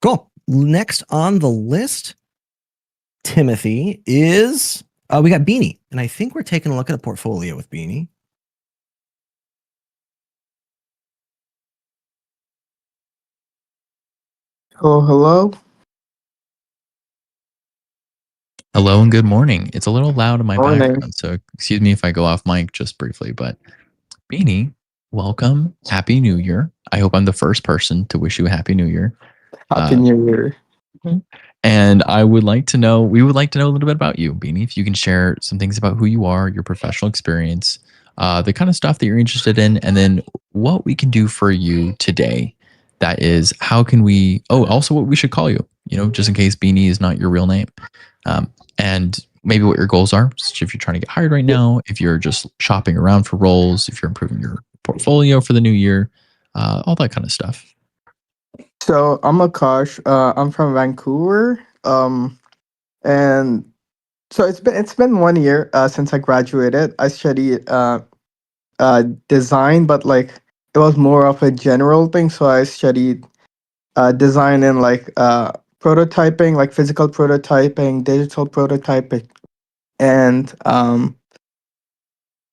Cool. Next on the list, Timothy, is we got Beanie. And I think we're taking a look at a portfolio with Beanie. Oh, hello. Hello and good morning. It's a little loud in my Morning. background, so excuse me if I go off mic just briefly. But Beanie, welcome. Happy New Year. I hope I'm the first person to wish you a Happy New Year. Happy New Year. And we would like to know a little bit about you, Beanie. If you can share some things about who you are, your professional experience, the kind of stuff that you're interested in, and then what we can do for you today. That is, how can we? Oh, also what we should call you. Just in case Beanie is not your real name, and maybe what your goals are. So if you're trying to get hired right now, if you're just shopping around for roles, if you're improving your portfolio for the new year, all that kind of stuff. So I'm Akash. I'm from Vancouver. And so it's been 1 year since I graduated. I studied design, but like it was more of a general thing. So I studied design and prototyping, like physical prototyping, digital prototyping, and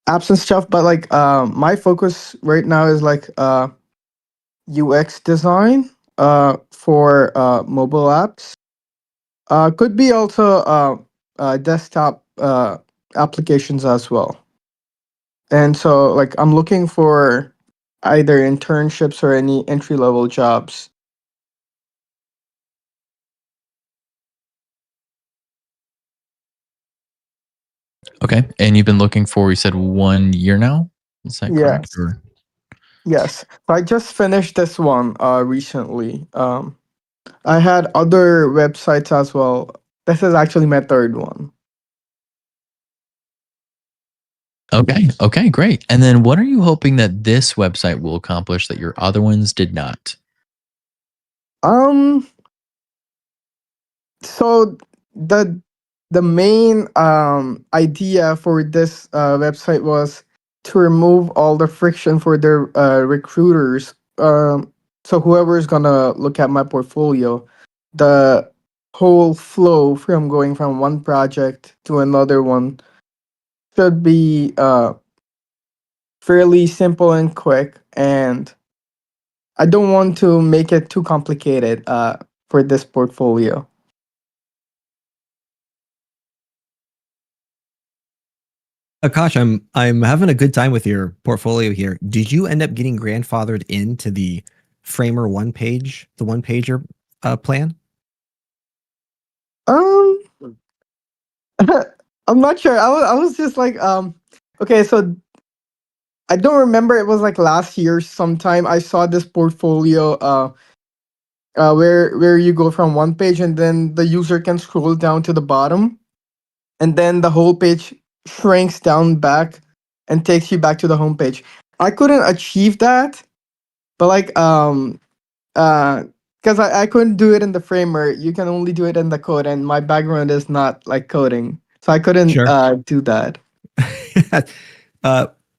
apps and stuff. But my focus right now is UX design for mobile apps. Could be also desktop applications as well. And so I'm looking for either internships or any entry level jobs. Okay. And you've been looking for, you said 1 year now? Is that correct? Yes. Yes. So I just finished this one recently. I had other websites as well. This is actually my third one. Okay. Okay, great. And then what are you hoping that this website will accomplish that your other ones did not? Um so the the main idea for this website was to remove all the friction for the recruiters. So whoever is gonna look at my portfolio, the whole flow from going from one project to another one should be fairly simple and quick. And I don't want to make it too complicated for this portfolio. Akash, I'm having a good time with your portfolio here. Did you end up getting grandfathered into the Framer the one pager plan? Um, I'm not sure. I was just okay, so I don't remember. It was like last year sometime. I saw this portfolio where you go from one page and then the user can scroll down to the bottom, and then the whole page shrinks down back and takes you back to the home page. I couldn't achieve that, but because I couldn't do it in the framer. You can only do it in the code, and my background is not like coding, so I couldn't Sure. do that.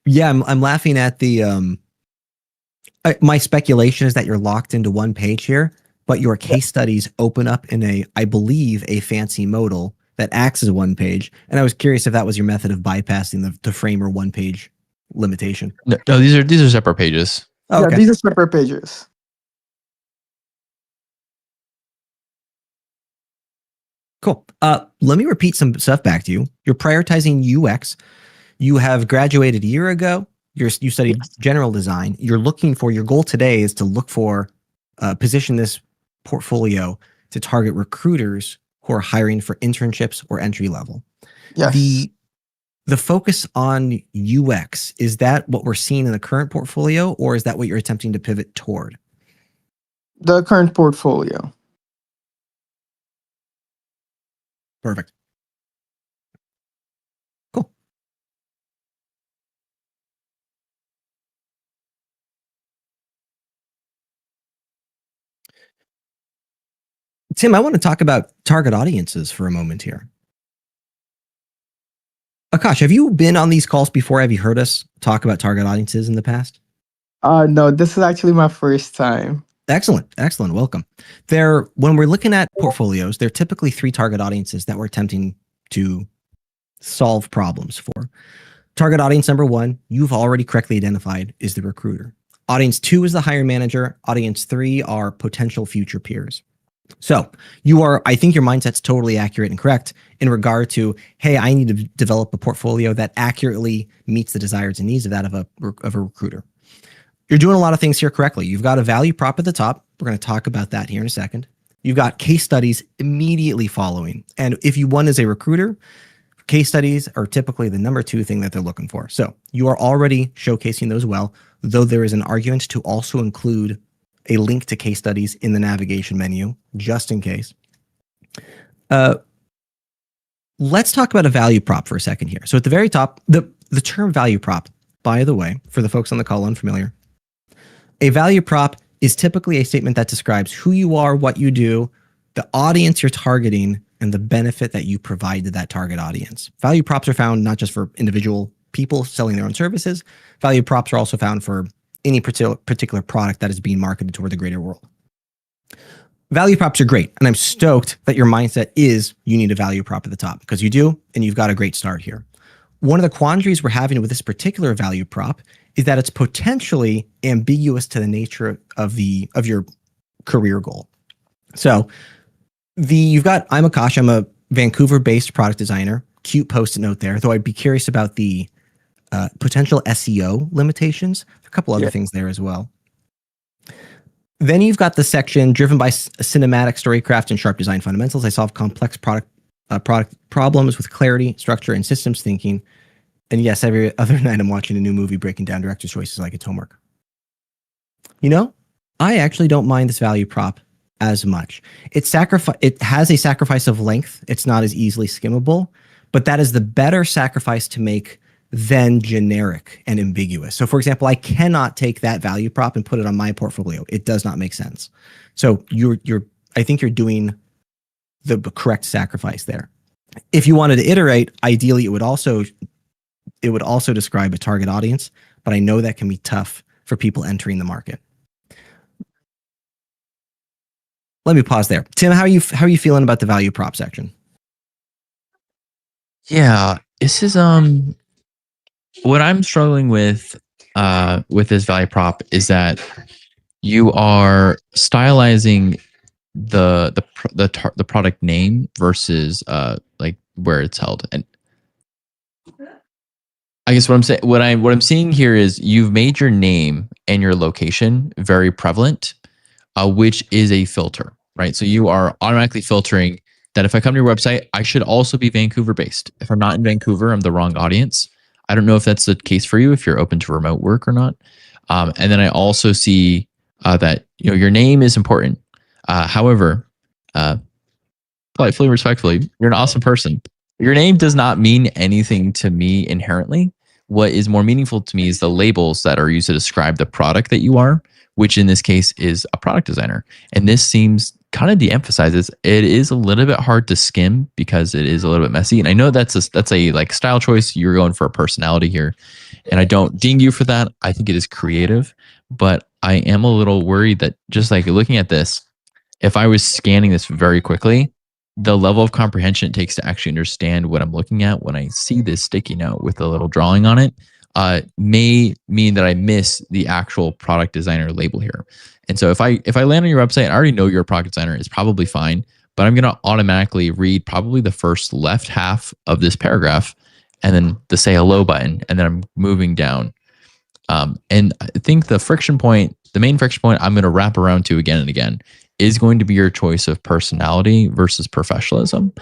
Yeah, I'm laughing at the my speculation is that you're locked into one page here, but your case studies open up in I believe, a fancy modal that acts as one page. And I was curious if that was your method of bypassing the framer one page limitation. No, these are separate pages. Oh, okay. Yeah, these are separate pages. Cool. Let me repeat some stuff back to you. You're prioritizing UX. You have graduated a year ago. You studied general design. Your goal today is to look for, position this portfolio to target recruiters who are hiring for internships or entry level. Yes. The focus on UX, is that what we're seeing in the current portfolio, or is that what you're attempting to pivot toward? The current portfolio. Perfect. Cool. Tim, I want to talk about target audiences for a moment here. Akash, have you been on these calls before? Have you heard us talk about target audiences in the past? No, this is actually my first time. Excellent. Welcome. When we're looking at portfolios, there are typically 3 target audiences that we're attempting to solve problems for. Target audience number 1, you've already correctly identified, is the recruiter. Audience 2 is the hiring manager. Audience 3 are potential future peers. So I think your mindset's totally accurate and correct in regard to, hey, I need to develop a portfolio that accurately meets the desires and needs of that of a recruiter. You're doing a lot of things here correctly. You've got a value prop at the top. We're going to talk about that here in a second. You've got case studies immediately following. And if you want as a recruiter, case studies are typically the number 2 thing that they're looking for. So you are already showcasing those well, though there is an argument to also include a link to case studies in the navigation menu, just in case. Let's talk about a value prop for a second here. So at the very top, the term value prop, by the way, for the folks on the call unfamiliar, a value prop is typically a statement that describes who you are, what you do, the audience you're targeting, and the benefit that you provide to that target audience. Value props are found not just for individual people selling their own services. Value props are also found for any particular product that is being marketed toward the greater world. Value props are great, and I'm stoked that your mindset is you need a value prop at the top, because you do, and you've got a great start here. One of the quandaries we're having with this particular value prop is that it's potentially ambiguous to the nature of your career goal. So I'm Akash. I'm a Vancouver-based product designer. Cute post-it note there, though I'd be curious about the potential SEO limitations. A couple other things there as well. Then you've got the section driven by cinematic storycraft and sharp design fundamentals. I solve complex product problems with clarity, structure, and systems thinking. And yes, every other night I'm watching a new movie breaking down director's choices like it's homework. I actually don't mind this value prop as much. It has a sacrifice of length. It's not as easily skimmable, but that is the better sacrifice to make than generic and ambiguous. So for example, I cannot take that value prop and put it on my portfolio. It does not make sense. So I think you're doing the correct sacrifice there. If you wanted to iterate, ideally it would also describe a target audience, but I know that can be tough for people entering the market. Let me pause there. Tim, how are you feeling about the value prop section? Yeah, this is what I'm struggling with this value prop is that you are stylizing the product name versus like where it's held. And I guess what I'm seeing here is you've made your name and your location very prevalent, which is a filter, right? So you are automatically filtering that if I come to your website, I should also be Vancouver based. If I'm not in Vancouver, I'm the wrong audience. I don't know if that's the case for you, if you're open to remote work or not. And then I also see that your name is important. However, politely, respectfully, you're an awesome person. Your name does not mean anything to me inherently. What is more meaningful to me is the labels that are used to describe the product that you are, which in this case is a product designer. And this seems kind of de-emphasizes. It is a little bit hard to skim because it is a little bit messy. And I know that's a like style choice. You're going for a personality here. And I don't ding you for that. I think it is creative, but I am a little worried that just like looking at this, if I was scanning this very quickly, the level of comprehension it takes to actually understand what I'm looking at when I see this sticky note with a little drawing on it may mean that I miss the actual product designer label here. And so if I land on your website, I already know you're a product designer, it's probably fine, but I'm going to automatically read probably the first left half of this paragraph and then the say hello button, and then I'm moving down. And I think the main friction point I'm going to wrap around to again and again is going to be your choice of personality versus professionalism,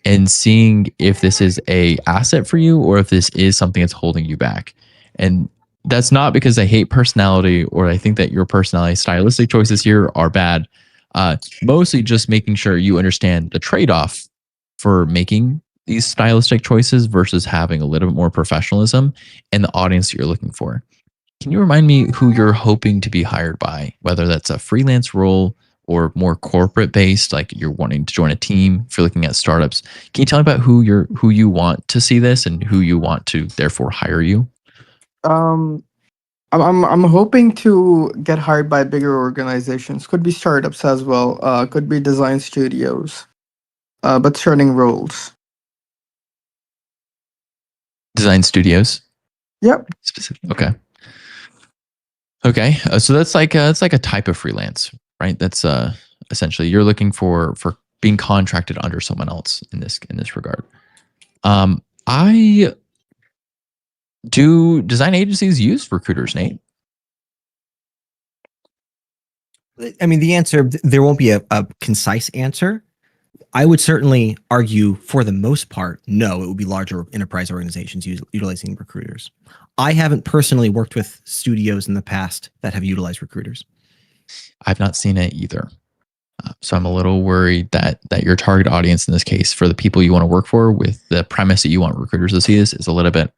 and seeing if this is a asset for you or if this is something that's holding you back. And that's not because I hate personality or I think that your personality stylistic choices here are bad. Mostly just making sure you understand the trade-off for making these stylistic choices versus having a little bit more professionalism and the audience that you're looking for. Can you remind me who you're hoping to be hired by, whether that's a freelance role or more corporate based, like you're wanting to join a team, if you're looking at startups? Can you tell me about who you want to see this and who you want to therefore hire you? I'm hoping to get hired by bigger organizations. Could be startups as well. Could be design studios. But starting roles. Design studios. Yep. Specific. Okay. Okay. So that's like it's like a type of freelance, right? That's essentially you're looking for being contracted under someone else in this regard. I do design agencies use recruiters, Nate? I mean, the answer, there won't be a concise answer. I would certainly argue, for the most part, no, it would be larger enterprise organizations utilizing recruiters. I haven't personally worked with studios in the past that have utilized recruiters. I've not seen it either. So I'm a little worried that your target audience in this case, for the people you want to work for, with the premise that you want recruiters to see this, is a little bit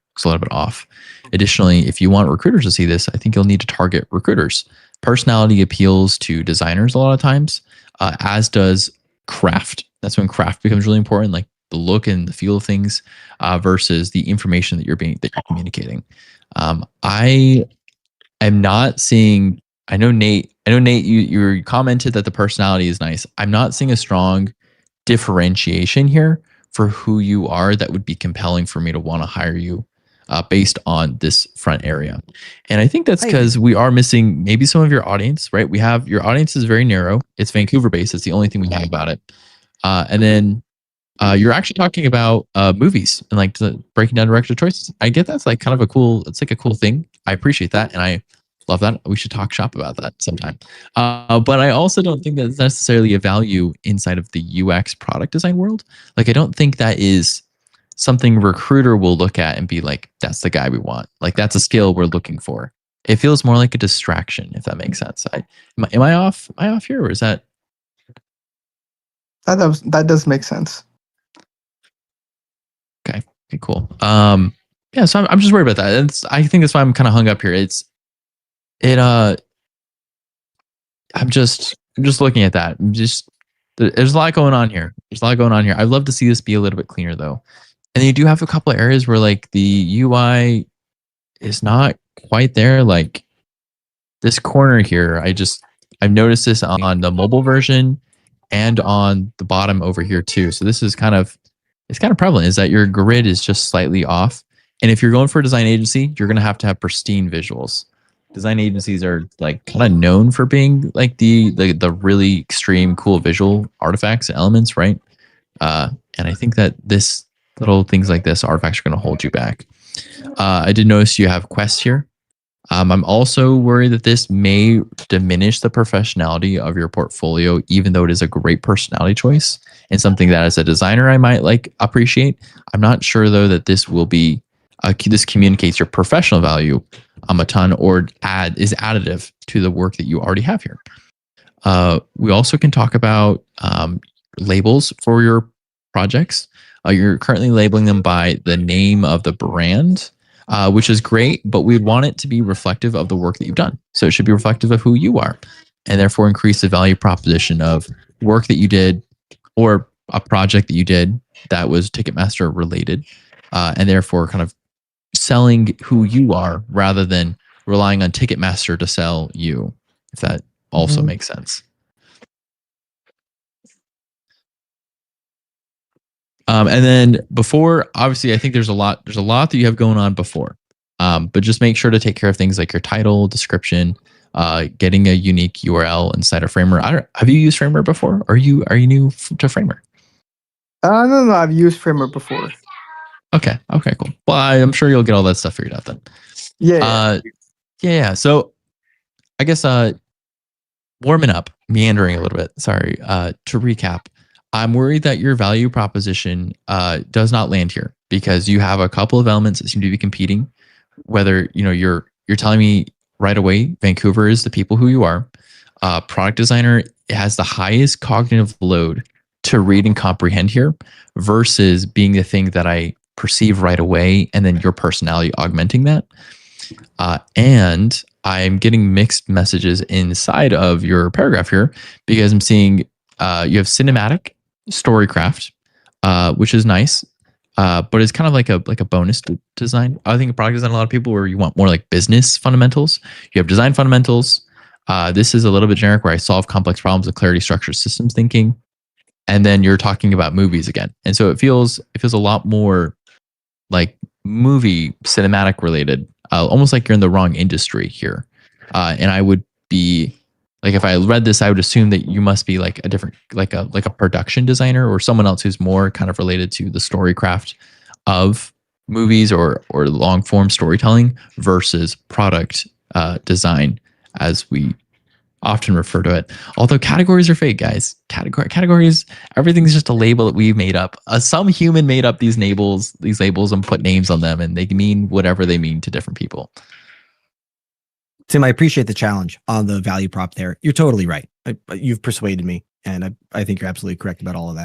off. Additionally, if you want recruiters to see this, I think you'll need to target recruiters. Personality appeals to designers a lot of times, as does craft. That's when craft becomes really important, like the look and the feel of things, versus the information that you're communicating. I am not seeing. I know Nate. You commented that the personality is nice. I'm not seeing a strong differentiation here for who you are that would be compelling for me to want to hire you, based on this front area. And I think that's because we are missing maybe some of your audience, right? We have your audience is very narrow. It's Vancouver based. It's the only thing we have about it. And then you're actually talking about movies and like breaking down director choices. I get that's like kind of a cool. It's like a cool thing. I appreciate that, and I love that. We should talk shop about that sometime. But I also don't think that's necessarily a value inside of the UX product design world. Like, I don't think that is something recruiter will look at and be like, that's the guy we want. Like, that's a skill we're looking for. It feels more like a distraction, if that makes sense. Am I off? Am I off here, or is that? That does make sense. Okay, cool. Yeah, so I'm just worried about that. I think that's why I'm kind of hung up here. I'm just looking at that. There's a lot going on here. I'd love to see this be a little bit cleaner though. And you do have a couple of areas where like the UI is not quite there. Like this corner here, I've noticed this on the mobile version and on the bottom over here too. So this is it's kind of prevalent, is that your grid is just slightly off. And if you're going for a design agency, you're going to have pristine visuals. Design agencies are like kind of known for being like the really extreme cool visual artifacts and elements, right? And I think that this little things like this artifacts are going to hold you back. I did notice you have quests here. I'm also worried that this may diminish the professionality of your portfolio, even though it is a great personality choice and something that as a designer I might like appreciate. I'm not sure though that this will be this communicates your professional value a ton, or is additive to the work that you already have here. We also can talk about labels for your projects. You're currently labeling them by the name of the brand, which is great, but we'd want it to be reflective of the work that you've done. So it should be reflective of who you are, and therefore increase the value proposition of work that you did or a project that you did that was Ticketmaster related, and therefore kind of selling who you are rather than relying on Ticketmaster to sell you, if that also makes sense. And then before, obviously, I think there's a lot that you have going on before, but just make sure to take care of things like your title, description, getting a unique URL inside of Framer. Have you used Framer before? Are you new to Framer? No, I've used Framer before. Okay, cool. Well, I'm sure you'll get all that stuff figured out then. Yeah. So I guess warming up, meandering a little bit. Sorry. To recap, I'm worried that your value proposition does not land here because you have a couple of elements that seem to be competing. Whether you're telling me right away, Vancouver is the people who you are. Product designer has the highest cognitive load to read and comprehend here, versus being the thing that I perceive right away, and then your personality augmenting that. And I'm getting mixed messages inside of your paragraph here, because I'm seeing you have cinematic storycraft, which is nice. but it's kind of like a bonus design. I think a product design, a lot of people where you want more like business fundamentals. You have design fundamentals. This is a little bit generic where I solve complex problems with clarity, structure, systems thinking, and then you're talking about movies again. And so it feels a lot more like movie cinematic related, almost like you're in the wrong industry here. And I would be like, if I read this, I would assume that you must be like a different, like a production designer or someone else who's more kind of related to the story craft of movies or long form storytelling versus product design, as we often refer to it. Although categories are fake, guys. Categories, everything's just a label that we've made up. Some human made up these labels and put names on them, and they mean whatever they mean to different people. Tim, I appreciate the challenge on the value prop there. You're totally right. You've persuaded me, and I think you're absolutely correct about all of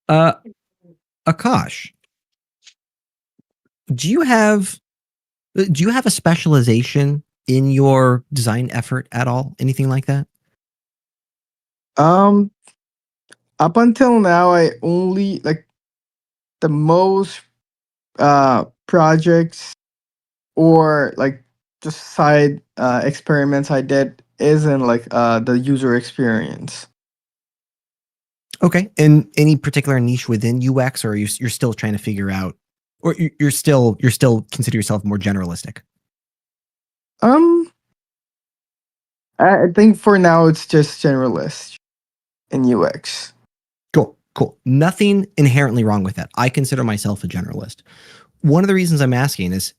that. Akash, do you have a specialization in your design effort at all? Anything like that? Up until now, I only like the most projects or like just side experiments I did is in like the user experience. Okay. And any particular niche within UX, or you're still trying to figure out, or you're still consider yourself more generalistic? I think for now it's just generalist in UX. Cool. Nothing inherently wrong with that. I consider myself a generalist. One of the reasons I'm asking is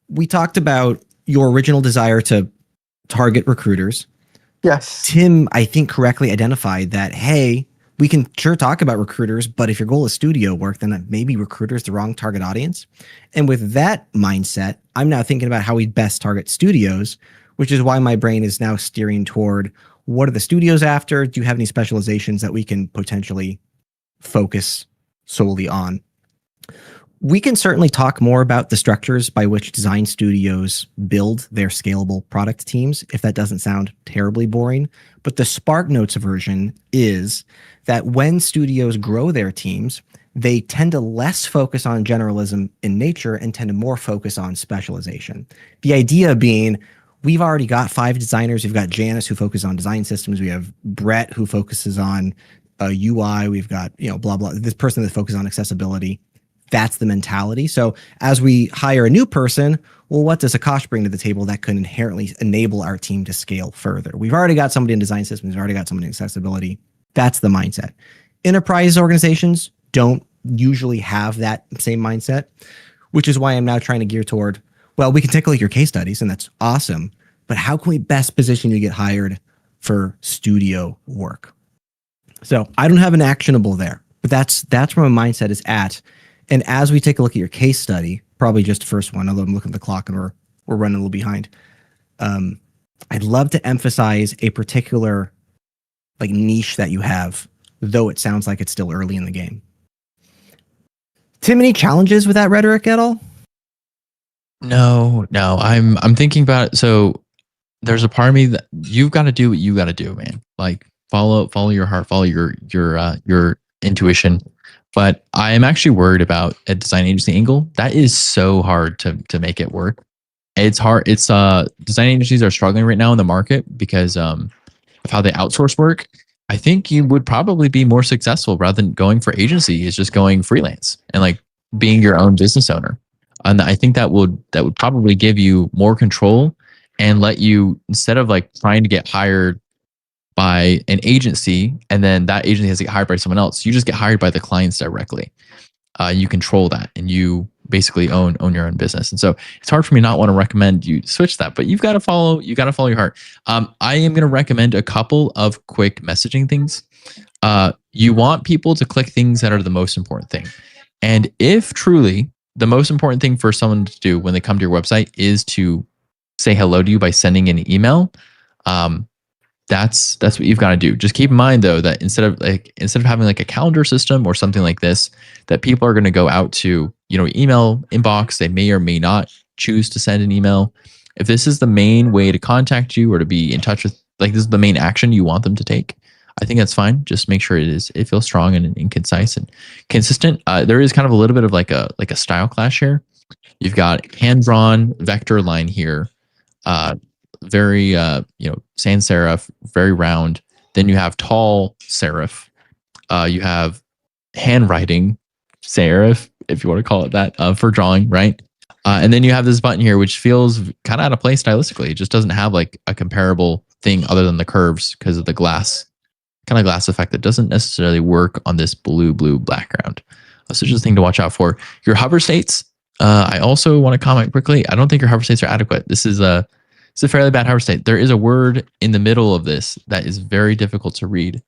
we talked about your original desire to target recruiters. Yes. Tim, I think, correctly identified that, hey, we can sure talk about recruiters, but if your goal is studio work, then maybe recruiters the wrong target audience. And with that mindset, I'm now thinking about how we best target studios, which is why my brain is now steering toward what are the studios after? Do you have any specializations that we can potentially focus solely on? We can certainly talk more about the structures by which design studios build their scalable product teams, if that doesn't sound terribly boring. But the Spark Notes version is that when studios grow their teams, they tend to less focus on generalism in nature and tend to more focus on specialization. The idea being, we've already got 5 designers. We've got Janice, who focuses on design systems. We have Brett, who focuses on UI. We've got, blah, blah, this person that focuses on accessibility. That's the mentality. So as we hire a new person, well, what does Akash bring to the table that could inherently enable our team to scale further? We've already got somebody in design systems. We've already got somebody in accessibility. That's the mindset. Enterprise organizations don't usually have that same mindset, which is why I'm now trying to gear toward, well, we can take a look at your case studies, and that's awesome, but how can we best position you to get hired for studio work? So I don't have an actionable there, but that's where my mindset is at. And as we take a look at your case study, probably just the first one, although I'm looking at the clock and we're running a little behind. I'd love to emphasize a particular like niche that you have, though it sounds like it's still early in the game. Tim, any challenges with that rhetoric at all? No. I'm thinking about it. So there's a part of me that you've got to do what you got to do, man. Like follow your heart, follow your intuition. But I am actually worried about a design agency angle. That is so hard to make it work. It's hard. It's design agencies are struggling right now in the market because of how they outsource work. I think you would probably be more successful rather than going for agency is just going freelance and like being your own business owner. And I think that would probably give you more control and let you, instead of like trying to get hired by an agency and then that agency has to get hired by someone else, you just get hired by the clients directly. You control that and you basically own your own business. And so it's hard for me not want to recommend you switch that, but you've got to follow your heart. I am going to recommend a couple of quick messaging things. You want people to click things that are the most important thing. And if truly the most important thing for someone to do when they come to your website is to say hello to you by sending an email, that's what you've got to do. Just keep in mind though that instead of having like a calendar system or something like this, that people are going to go out to email inbox. They may or may not choose to send an email. If this is the main way to contact you or to be in touch with, like this is the main action you want them to take, I think that's fine. Just make sure it feels strong and concise and consistent. There is kind of a little bit of like a style clash here. You've got hand drawn vector line here, very sans serif, very round. Then you have tall serif. You have handwriting serif, if you want to call it that, for drawing, right? And then you have this button here, which feels kind of out of place stylistically. It just doesn't have like a comparable thing other than the curves because of the glass effect that doesn't necessarily work on this blue background. So just a thing to watch out for. Your hover states. I also want to comment quickly. I don't think your hover states are adequate. It's a fairly bad hover state. There is a word in the middle of this that is very difficult to read.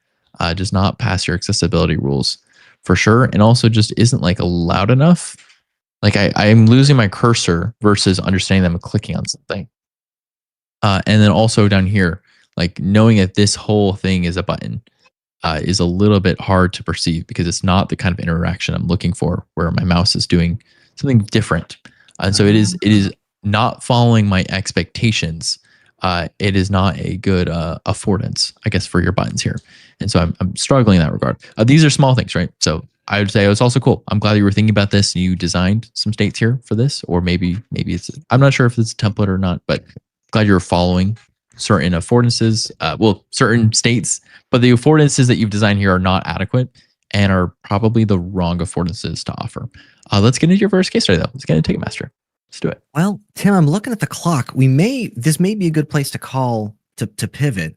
Does not pass your accessibility rules for sure, and also just isn't like loud enough. Like I am losing my cursor versus understanding that I'm clicking on something. And then also down here, like knowing that this whole thing is a button is a little bit hard to perceive because it's not the kind of interaction I'm looking for, where my mouse is doing something different. And so it is not following my expectations. It is not a good affordance, I guess, for your buttons here. And so I'm struggling in that regard. These are small things, right? So I would say it's also cool. I'm glad you were thinking about this and you designed some states here for this, or maybe it's, I'm not sure if it's a template or not, but glad you're following certain affordances, certain states, but the affordances that you've designed here are not adequate and are probably the wrong affordances to offer. Let's get into your first case study though. Let's get into Ticketmaster. Let's do it. Well, Tim, I'm looking at the clock. This may be a good place to call to pivot.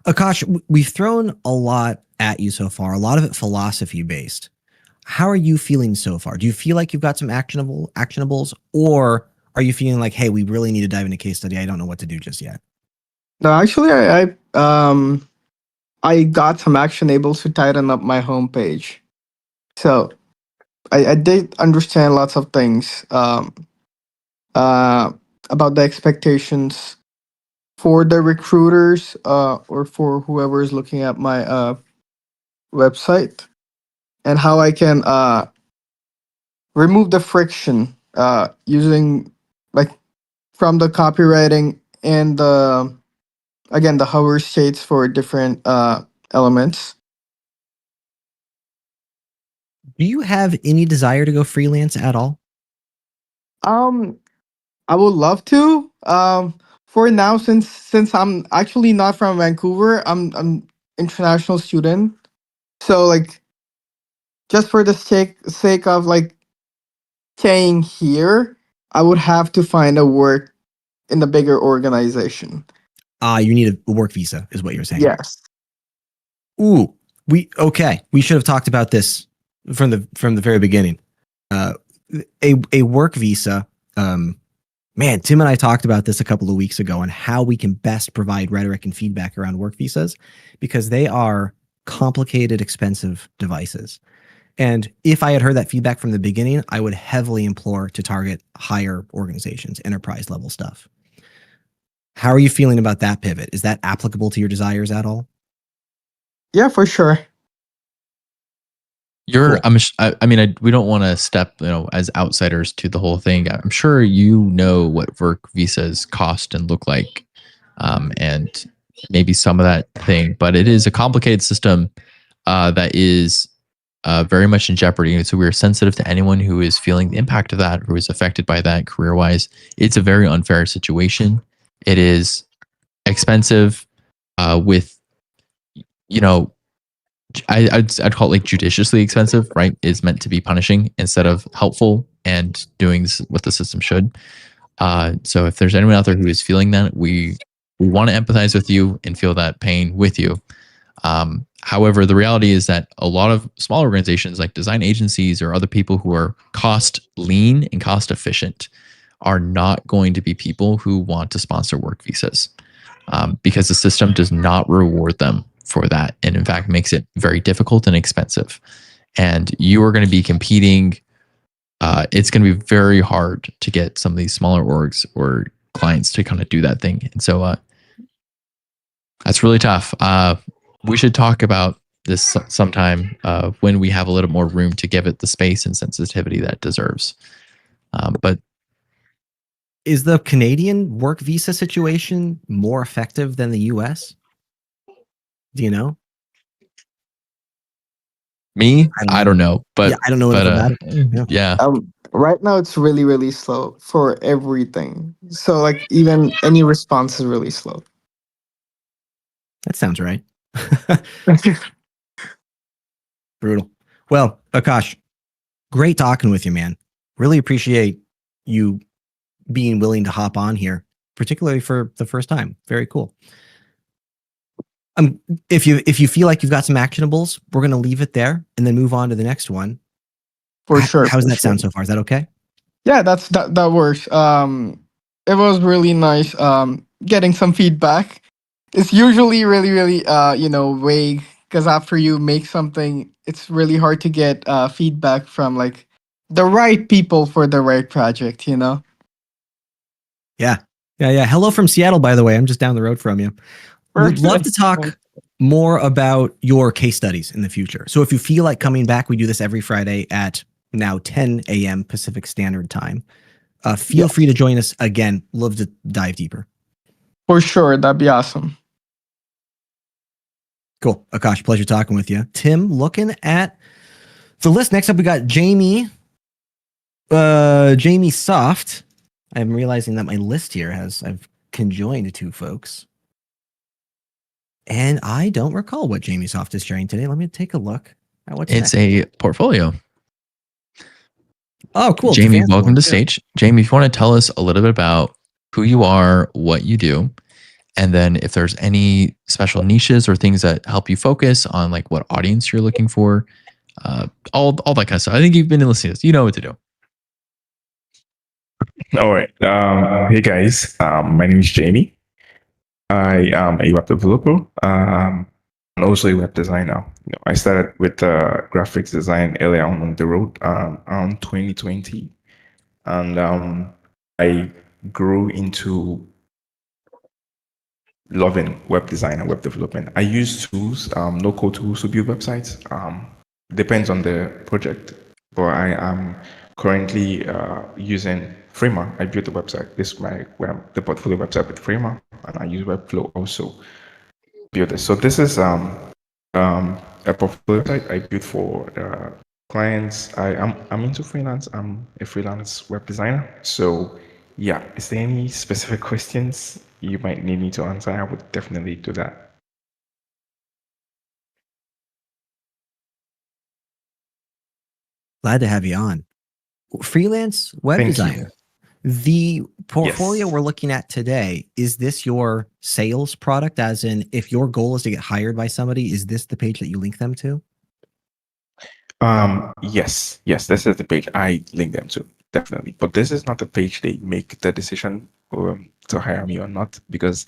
Akash, we've thrown a lot at you so far, a lot of it philosophy based. How are you feeling so far? Do you feel like you've got some actionables, or are you feeling like, hey, we really need to dive into case study? I don't know what to do just yet. No, actually, I got some actionables to tighten up my homepage. So I did understand lots of things about the expectations for the recruiters or for whoever is looking at my website, and how I can remove the friction using like from the copywriting and the hover states for different elements. Do you have any desire to go freelance at all? I would love to. For now, since I'm actually not from Vancouver, I'm international student. So like, just for the sake of like staying here, I would have to find a work in a bigger organization. You need a work visa, is what you're saying. Yes. Ooh, we should have talked about this from the very beginning. A work visa. Man, Tim and I talked about this a couple of weeks ago on how we can best provide rhetoric and feedback around work visas, because they are complicated, expensive devices. And if I had heard that feedback from the beginning, I would heavily implore to target higher organizations, enterprise level stuff. How are you feeling about that pivot? Is that applicable to your desires at all? Yeah, for sure. Cool. We don't want to step, as outsiders to the whole thing. I'm sure you know what work visas cost and look like, and maybe some of that thing. But it is a complicated system that is very much in jeopardy. And so we're sensitive to anyone who is feeling the impact of that, who is affected by that career-wise. It's a very unfair situation. It is expensive with, I'd call it like judiciously expensive, right? Is meant to be punishing instead of helpful and doing what the system should. So if there's anyone out there who is feeling that, we want to empathize with you and feel that pain with you. However, the reality is that a lot of small organizations like design agencies or other people who are cost lean and cost efficient are not going to be people who want to sponsor work visas, because the system does not reward them for that, and in fact makes it very difficult and expensive. And you are going to be competing. It's going to be very hard to get some of these smaller orgs or clients to kind of do that thing. And so that's really tough. We should talk about this sometime when we have a little more room to give it the space and sensitivity that it deserves. But is the Canadian work visa situation more effective than the US? Do you know? Me, I don't know, but Yeah, I don't know enough about it. Yeah. yeah, Right now it's really, really slow for everything. So like even any response is really slow. That sounds right. Brutal. Well, Akash, great talking with you, man. Really appreciate you being willing to hop on here, particularly for the first time. Very cool. If you feel like you've got some actionables, we're going to leave it there and then move on to the next one. For sure. How's For that sure. sound so far? Is that okay? Yeah, that works. It was really nice getting some feedback. It's usually really, really vague because after you make something, it's really hard to get feedback from like the right people for the right project, you know? Yeah. Yeah. Hello from Seattle, by the way. I'm just down the road from you. Would love to talk more about your case studies in the future. So if you feel like coming back, we do this every Friday at now 10 a.m. Pacific Standard Time. Feel free to join us again. Love to dive deeper. For sure. That'd be awesome. Cool. Akash, pleasure talking with you. Tim, looking at the list. Next up, we got Jamie. Jamie Soft. I'm realizing that my list here I've conjoined two folks. And I don't recall what Jamie Soft is sharing today. Let me take a look at what's it's next. a portfolio. Oh, cool. Jamie, welcome to stage. Jamie, if you want to tell us a little bit about who you are, what you do, and then if there's any special niches or things that help you focus on like what audience you're looking for, all that kind of stuff. I think you've been listening to this. You know what to do. All right. Hey guys, my name is Jamie. I am a web developer and also a web designer. I started with graphics design earlier on the road around 2020, and I grew into loving web design and web development. I use tools, no-code tools to build websites. Depends on the project, but I am currently using Framer. I built a website. This is the portfolio website with Framer, and I use Webflow also build it. So this is a portfolio website I built for clients. I'm into freelance. I'm a freelance web designer. So yeah, is there any specific questions you might need me to answer? I would definitely do that. Glad to have you on. Freelance web Thank designer. The portfolio Yes. we're looking at today, is this your sales product? As in, if your goal is to get hired by somebody, is this the page that you link them to? Yes, this is the page I link them to, definitely. But this is not the page they make the decision to hire me or not, because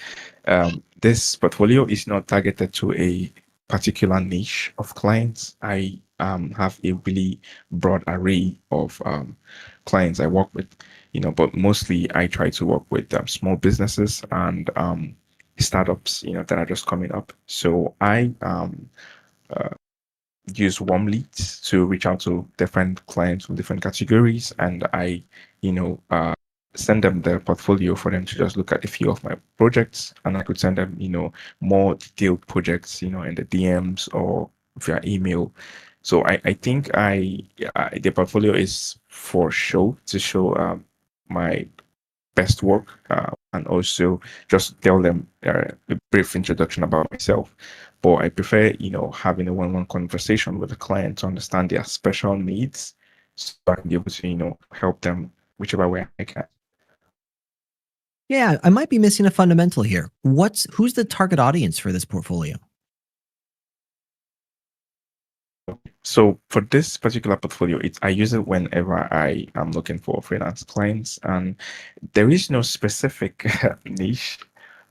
this portfolio is not targeted to a particular niche of clients. I have a really broad array of clients I work with, but mostly I try to work with small businesses and startups, that are just coming up. So I use warm leads to reach out to different clients from different categories, and I send them the portfolio for them to just look at a few of my projects, and I could send them more detailed projects in the DMs or via email. So I think the portfolio is for show to show my best work, and also just tell them a brief introduction about myself. But I prefer, having a one-on-one conversation with the client to understand their special needs, so I can be able to, help them whichever way I can. Yeah, I might be missing a fundamental here. Who's the target audience for this portfolio? So for this particular portfolio, I use it whenever I am looking for freelance clients, and there is no specific niche,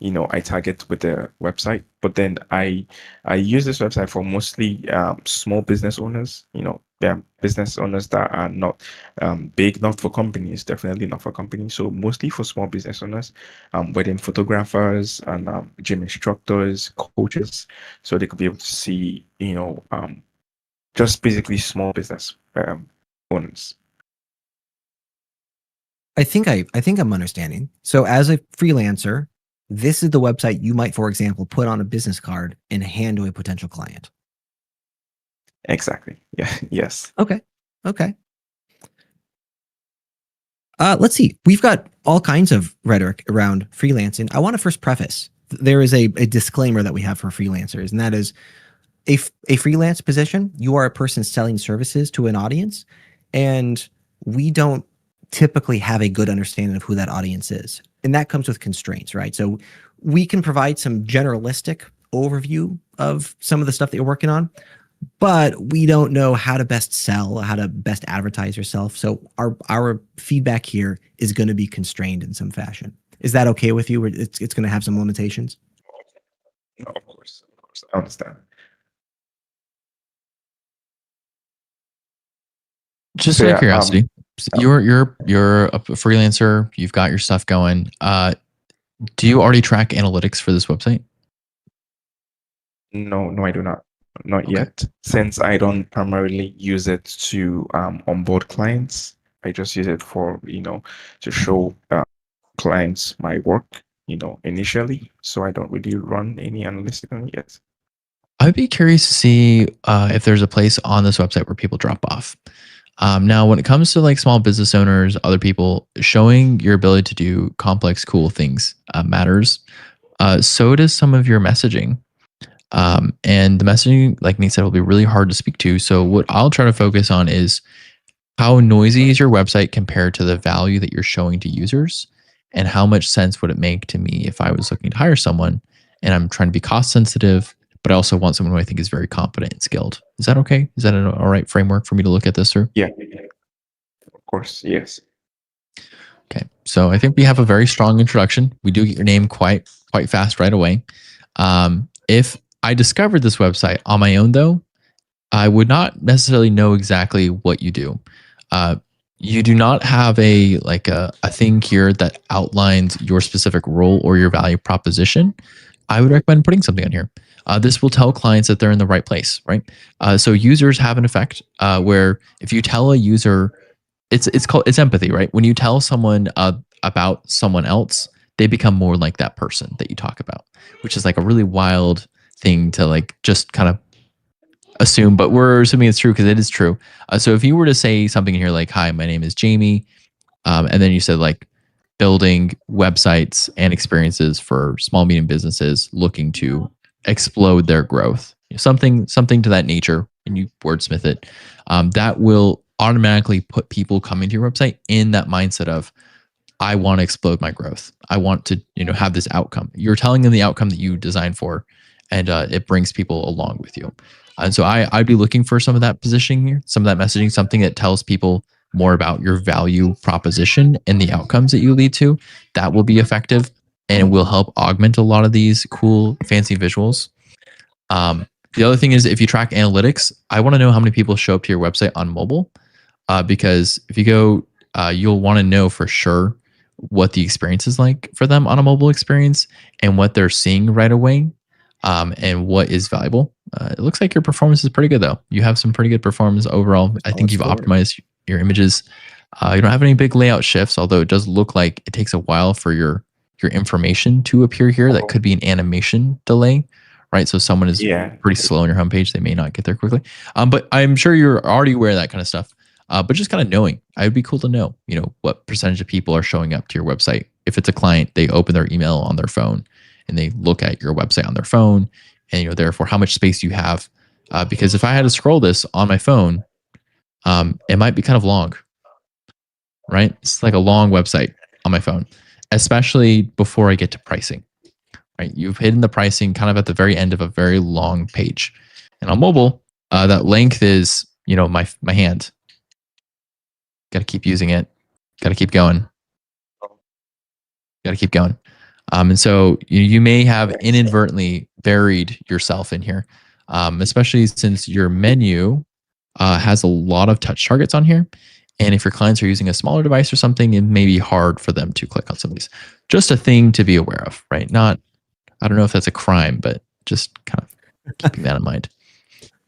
I target with the website. But then I use this website for mostly small business owners, business owners that are not big, not for companies, definitely not for companies. So mostly for small business owners, wedding photographers and gym instructors, coaches, so they could be able to see, just basically small business owners. I think I'm understanding. So as a freelancer, this is the website you might, for example, put on a business card and hand to a potential client. Exactly. Yeah. Yes. Okay. Okay. Let's see. We've got all kinds of rhetoric around freelancing. I want to first preface there is a disclaimer that we have for freelancers, and that is a freelance position. You are a person selling services to an audience, and we don't typically have a good understanding of who that audience is. And that comes with constraints, right? So we can provide some generalistic overview of some of the stuff that you're working on, but we don't know how to best sell, how to best advertise yourself. So our feedback here is going to be constrained in some fashion. Is that okay with you? It's going to have some limitations. No, of course, I understand. Just So, out yeah, of curiosity, you're a freelancer. You've got your stuff going. Do you already track analytics for this website? No, I do not. Not Okay. yet, since I don't primarily use it to onboard clients. I just use it for, to show clients my work, initially. So I don't really run any analytics on it yet. I'd be curious to see if there's a place on this website where people drop off. Now, when it comes to like small business owners, other people, showing your ability to do complex, cool things matters. So does some of your messaging. And the messaging, like Nate said, will be really hard to speak to. So what I'll try to focus on is how noisy is your website compared to the value that you're showing to users, and how much sense would it make to me if I was looking to hire someone and I'm trying to be cost sensitive, but I also want someone who I think is very competent and skilled. Is that okay? Is that an all right framework for me to look at this through? Yeah, of course, yes. Okay, so I think we have a very strong introduction. We do get your name quite fast right away. If I discovered this website on my own, though, I would not necessarily know exactly what you do. You do not have a thing here that outlines your specific role or your value proposition. I would recommend putting something on here. This will tell clients that they're in the right place, right? So users have an effect where if you tell a user, it's empathy, right? When you tell someone about someone else, they become more like that person that you talk about, which is like a really wild thing to like just kind of assume, but we're assuming it's true because it is true. So if you were to say something in here like, "Hi, my name is Jamie," and then you said like building websites and experiences for small medium businesses looking to explode their growth, something to that nature, and you wordsmith it, that will automatically put people coming to your website in that mindset of, I want to explode my growth. I want to, have this outcome. You're telling them the outcome that you designed for, and it brings people along with you. And so I'd be looking for some of that positioning here, some of that messaging, something that tells people more about your value proposition and the outcomes that you lead to. That will be effective, and it will help augment a lot of these cool, fancy visuals. The other thing is, if you track analytics, I want to know how many people show up to your website on mobile, because if you go, you'll want to know for sure what the experience is like for them on a mobile experience and what they're seeing right away, and what is valuable. It looks like your performance is pretty good, though. You have some pretty good performance overall. I think you've optimized your images. You don't have any big layout shifts, although it does look like it takes a while for your information to appear here. That could be an animation delay, right? So someone is pretty slow on your homepage. They may not get there quickly. But I'm sure you're already aware of that kind of stuff. But just kind of knowing, it would be cool to know, what percentage of people are showing up to your website. If it's a client, they open their email on their phone and they look at your website on their phone, and therefore how much space you have. Because if I had to scroll this on my phone, it might be kind of long, right? It's like a long website on my phone, especially before I get to pricing, right? You've hidden the pricing kind of at the very end of a very long page. And on mobile, that length is, my hand. Got to keep using it. Got to keep going. Got to keep going. And so you may have inadvertently buried yourself in here, especially since your menu has a lot of touch targets on here. And if your clients are using a smaller device or something, it may be hard for them to click on some of these. Just a thing to be aware of, right? I don't know if that's a crime, but just kind of keeping that in mind.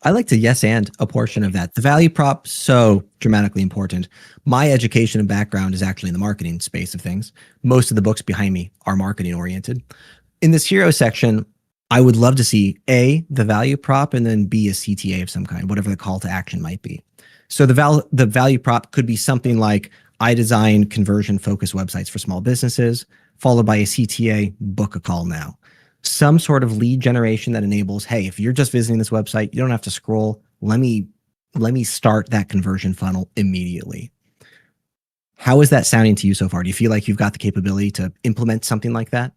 I like to yes and a portion of that. The value prop, so dramatically important. My education and background is actually in the marketing space of things. Most of the books behind me are marketing oriented. In this hero section, I would love to see A, the value prop, and then B, a CTA of some kind, whatever the call to action might be. So the value prop could be something like, I design conversion focused websites for small businesses, followed by a CTA, book a call now. Some sort of lead generation that enables, hey, if you're just visiting this website, you don't have to scroll. Let me start that conversion funnel immediately. How is that sounding to you so far? Do you feel like you've got the capability to implement something like that?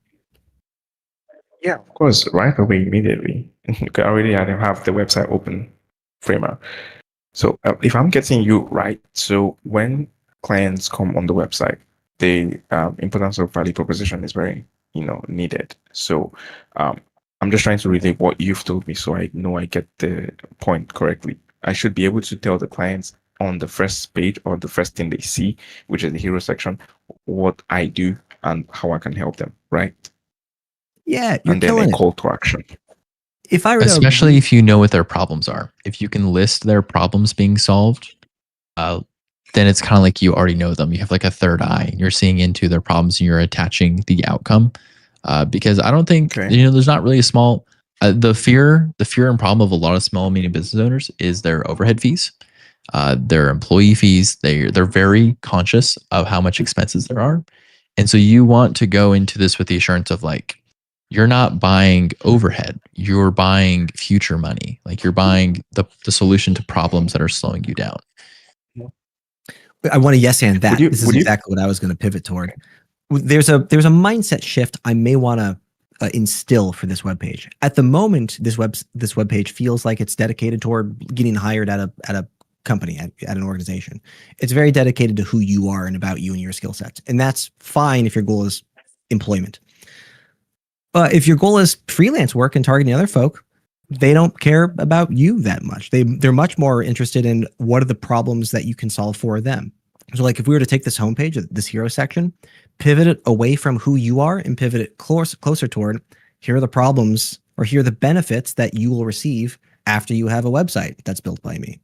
Yeah, of course, right away, immediately. Already I have the website open, Framer. So if I'm getting you right, so when clients come on the website, the importance of value proposition is very, needed. So I'm just trying to relate what you've told me, so I know I get the point correctly. I should be able to tell the clients on the first page or the first thing they see, which is the hero section, what I do and how I can help them, right? Yeah, you're And then killing a it. call to action. If I were Especially if you know what their problems are. If you can list their problems being solved, then it's kind of like you already know them. You have like a third eye. And you're seeing into their problems and you're attaching the outcome. Because I don't think there's not really a small the fear and problem of a lot of small and medium business owners is their overhead fees, their employee fees. They're very conscious of how much expenses there are, and so you want to go into this with the assurance of like, you're not buying overhead, you're buying future money. Like you're buying the solution to problems that are slowing you down. I want to yes and that. This is would you- exactly what I was going to pivot toward. There's a mindset shift I may want to instill for this webpage. At the moment, this webpage feels like it's dedicated toward getting hired at a company, at an organization. It's very dedicated to who you are and about you and your skill sets, and that's fine if your goal is employment. If your goal is freelance work and targeting other folk, they don't care about you that much. They're much more interested in what are the problems that you can solve for them. So like if we were to take this homepage, this hero section, pivot it away from who you are and pivot it closer toward, here are the problems or here are the benefits that you will receive after you have a website that's built by me.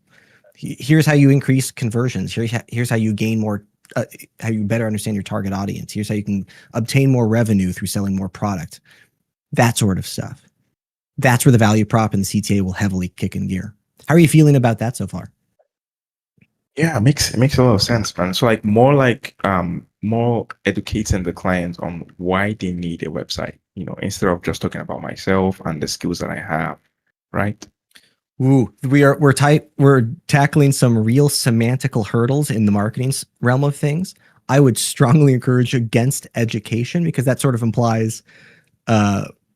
Here's how you increase conversions. Here's how you gain more, how you better understand your target audience. Here's how you can obtain more revenue through selling more product. That sort of stuff. That's where the value prop and the CTA will heavily kick in gear. How are you feeling about that so far? Yeah, it makes a lot of sense, man. So more educating the clients on why they need a website, instead of just talking about myself and the skills that I have, right? Ooh, we're tackling some real semantical hurdles in the marketing realm of things. I would strongly encourage against education because that sort of implies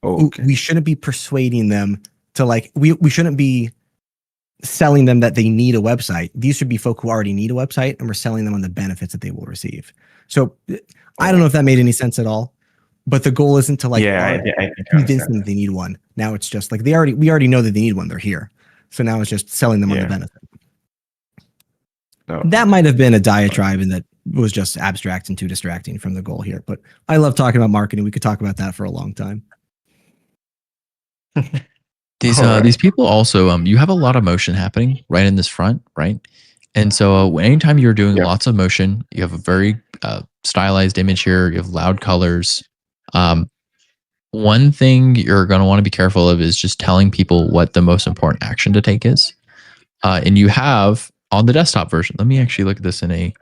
we shouldn't be persuading them to we shouldn't be selling them that they need a website. These should be folk who already need a website, and we're selling them on the benefits that they will receive. So I don't know if that made any sense at all, but the goal isn't to I convince them that they need one. Now it's just like we already know that they need one. They're here. So now it's just selling them on the benefit. That might have been a diatribe and that was just abstract and too distracting from the goal here. But I love talking about marketing. We could talk about that for a long time. These people also, you have a lot of motion happening right in this front, right? And so anytime you're doing lots of motion, you have a very stylized image here, you have loud colors. One thing you're going to want to be careful of is just telling people what the most important action to take is. And you have on the desktop version, let me actually look at this in a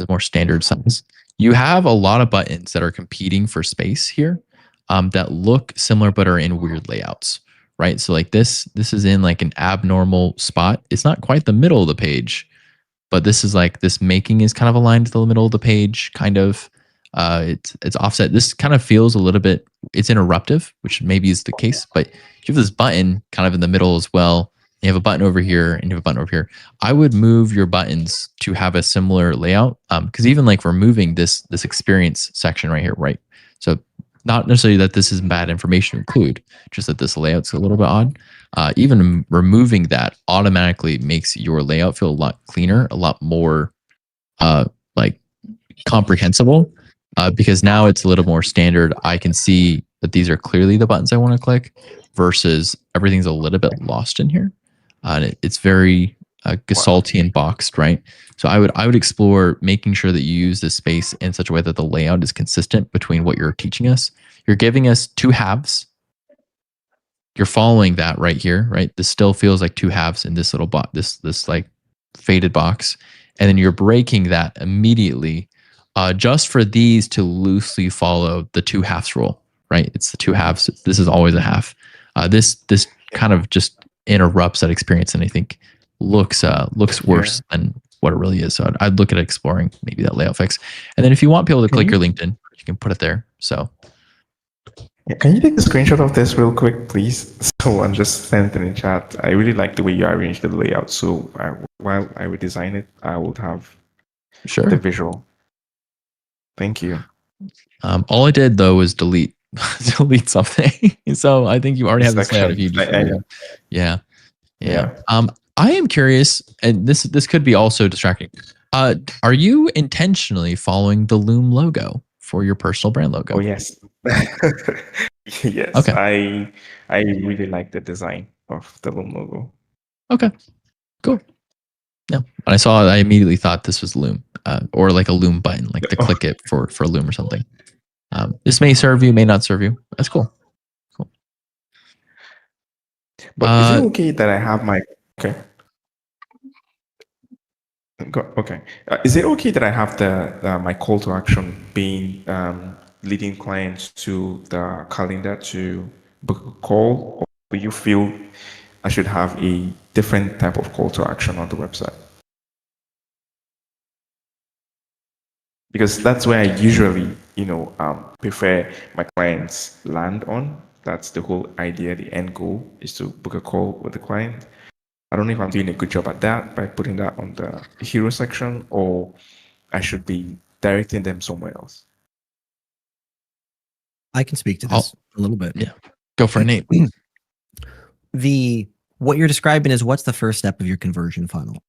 more standard size. You have a lot of buttons that are competing for space here that look similar but are in weird layouts, right? So like this is in like an abnormal spot. It's not quite the middle of the page, but this is like this making is kind of aligned to the middle of the page, kind of. It's offset. This kind of feels a little bit, it's interruptive, which maybe is the case, but you have this button kind of in the middle as well. You have a button over here and you have a button over here. I would move your buttons to have a similar layout. Because even like removing this experience section right here, right? So not necessarily that this is bad information to include, just that this layout's a little bit odd. Even removing that automatically makes your layout feel a lot cleaner, a lot more like comprehensible. Because now it's a little more standard. I can see that these are clearly the buttons I want to click versus everything's a little bit lost in here. And it's very Ghozzi and boxed, right? So I would explore making sure that you use this space in such a way that the layout is consistent between what you're teaching us. You're giving us two halves you're following that right here, right? This still feels like two halves in this little box, this like faded box. And then you're breaking that immediately just for these to loosely follow the two halves rule, right? It's the two halves. This is always a half. This kind of just interrupts that experience, and I think looks worse than what it really is. So I'd look at exploring maybe that layout fix. And then if you want people to click your LinkedIn, you can put it there. So yeah, can you take a screenshot of this real quick, please? So I'm just sending in chat. I really like the way you arranged the layout. So while I redesign it, I would have the visual. Thank you. All I did though was delete something. So I think you already have this layout if you just yeah. I am curious, and this could be also distracting. Are you intentionally following the Loom logo for your personal brand logo? Oh yes. Yes. Okay. I really like the design of the Loom logo. Okay. Cool. Yeah. When I saw it, I immediately thought this was Loom, or like a Loom button, like to click it for Loom or something. This may serve you, may not serve you. That's cool. Cool. But is it okay that I have my okay? Is it okay that I have the my call to action being leading clients to the calendar to book a call, or do you feel I should have a different type of call to action on the website? Because that's where I usually, prefer my clients land on. That's the whole idea. The end goal is to book a call with the client. I don't know if I'm doing a good job at that by putting that on the hero section, or I should be directing them somewhere else. I can speak to this a little bit. Yeah, go for it, Nate. What you're describing is what's the first step of your conversion funnel.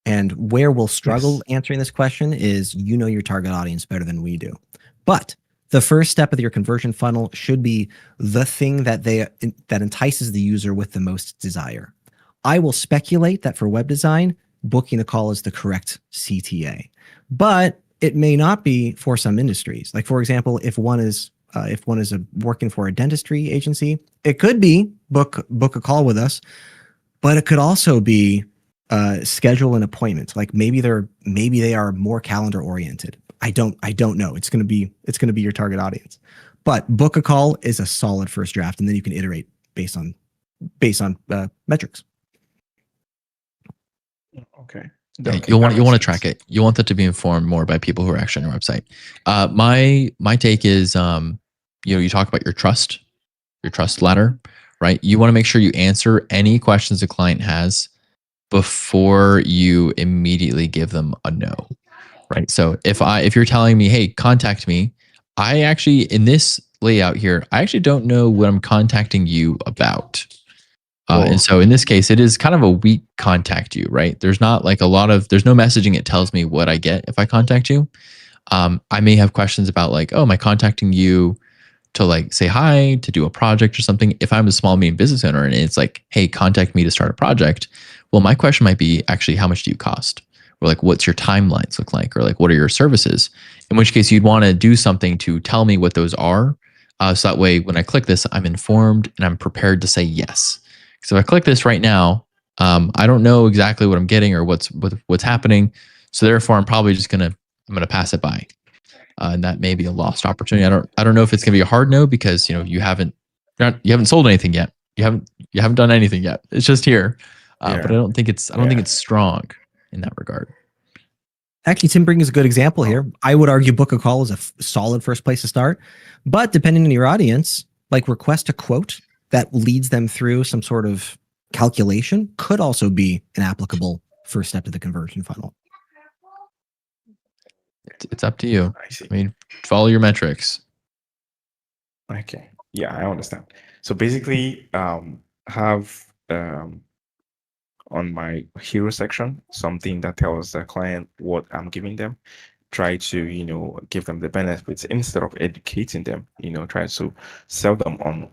And where we'll struggle answering this question is your target audience better than we do. But the first step of your conversion funnel should be the thing that entices the user with the most desire. I will speculate that for web design, booking a call is the correct CTA, but it may not be for some industries. Like for example, if one is working for a dentistry agency, it could be book a call with us, but it could also be schedule an appointment. Like maybe they are more calendar oriented. I don't know. It's gonna be your target audience, but book a call is a solid first draft, and then you can iterate based on metrics. Okay. You want to track it. You want that to be informed more by people who are actually on your website. My take is, you talk about your trust ladder, right? You want to make sure you answer any questions a client has before you immediately give them a no, right? So if you're telling me, hey, contact me, I actually, in this layout here, I actually don't know what I'm contacting you about. And so in this case, it is kind of a weak contact you, right? There's not like there's no messaging. It tells me what I get if I contact you. I may have questions about like, oh, am I contacting you to like say hi, to do a project or something? If I'm a small medium business owner and it's like, hey, contact me to start a project. Well, my question might be actually, how much do you cost? Or like, what's your timelines look like? Or like, what are your services? In which case you'd want to do something to tell me what those are. So that way, when I click this, I'm informed and I'm prepared to say yes. So if I click this right now, I don't know exactly what I'm getting or what's happening. So therefore, I'm probably just I'm gonna pass it by, and that may be a lost opportunity. I don't know if it's gonna be a hard no because you haven't sold anything yet. You haven't done anything yet. It's just here, but I don't think it's strong in that regard. Actually, Tim brings a good example here. I would argue book a call is a solid first place to start, but depending on your audience, like request a quote that leads them through some sort of calculation could also be an applicable first step to the conversion funnel. It's up to you. I mean, follow your metrics. Okay. Yeah, I understand. So basically, have on my hero section something that tells the client what I'm giving them. Try to give them the benefits instead of educating them. Try to sell them on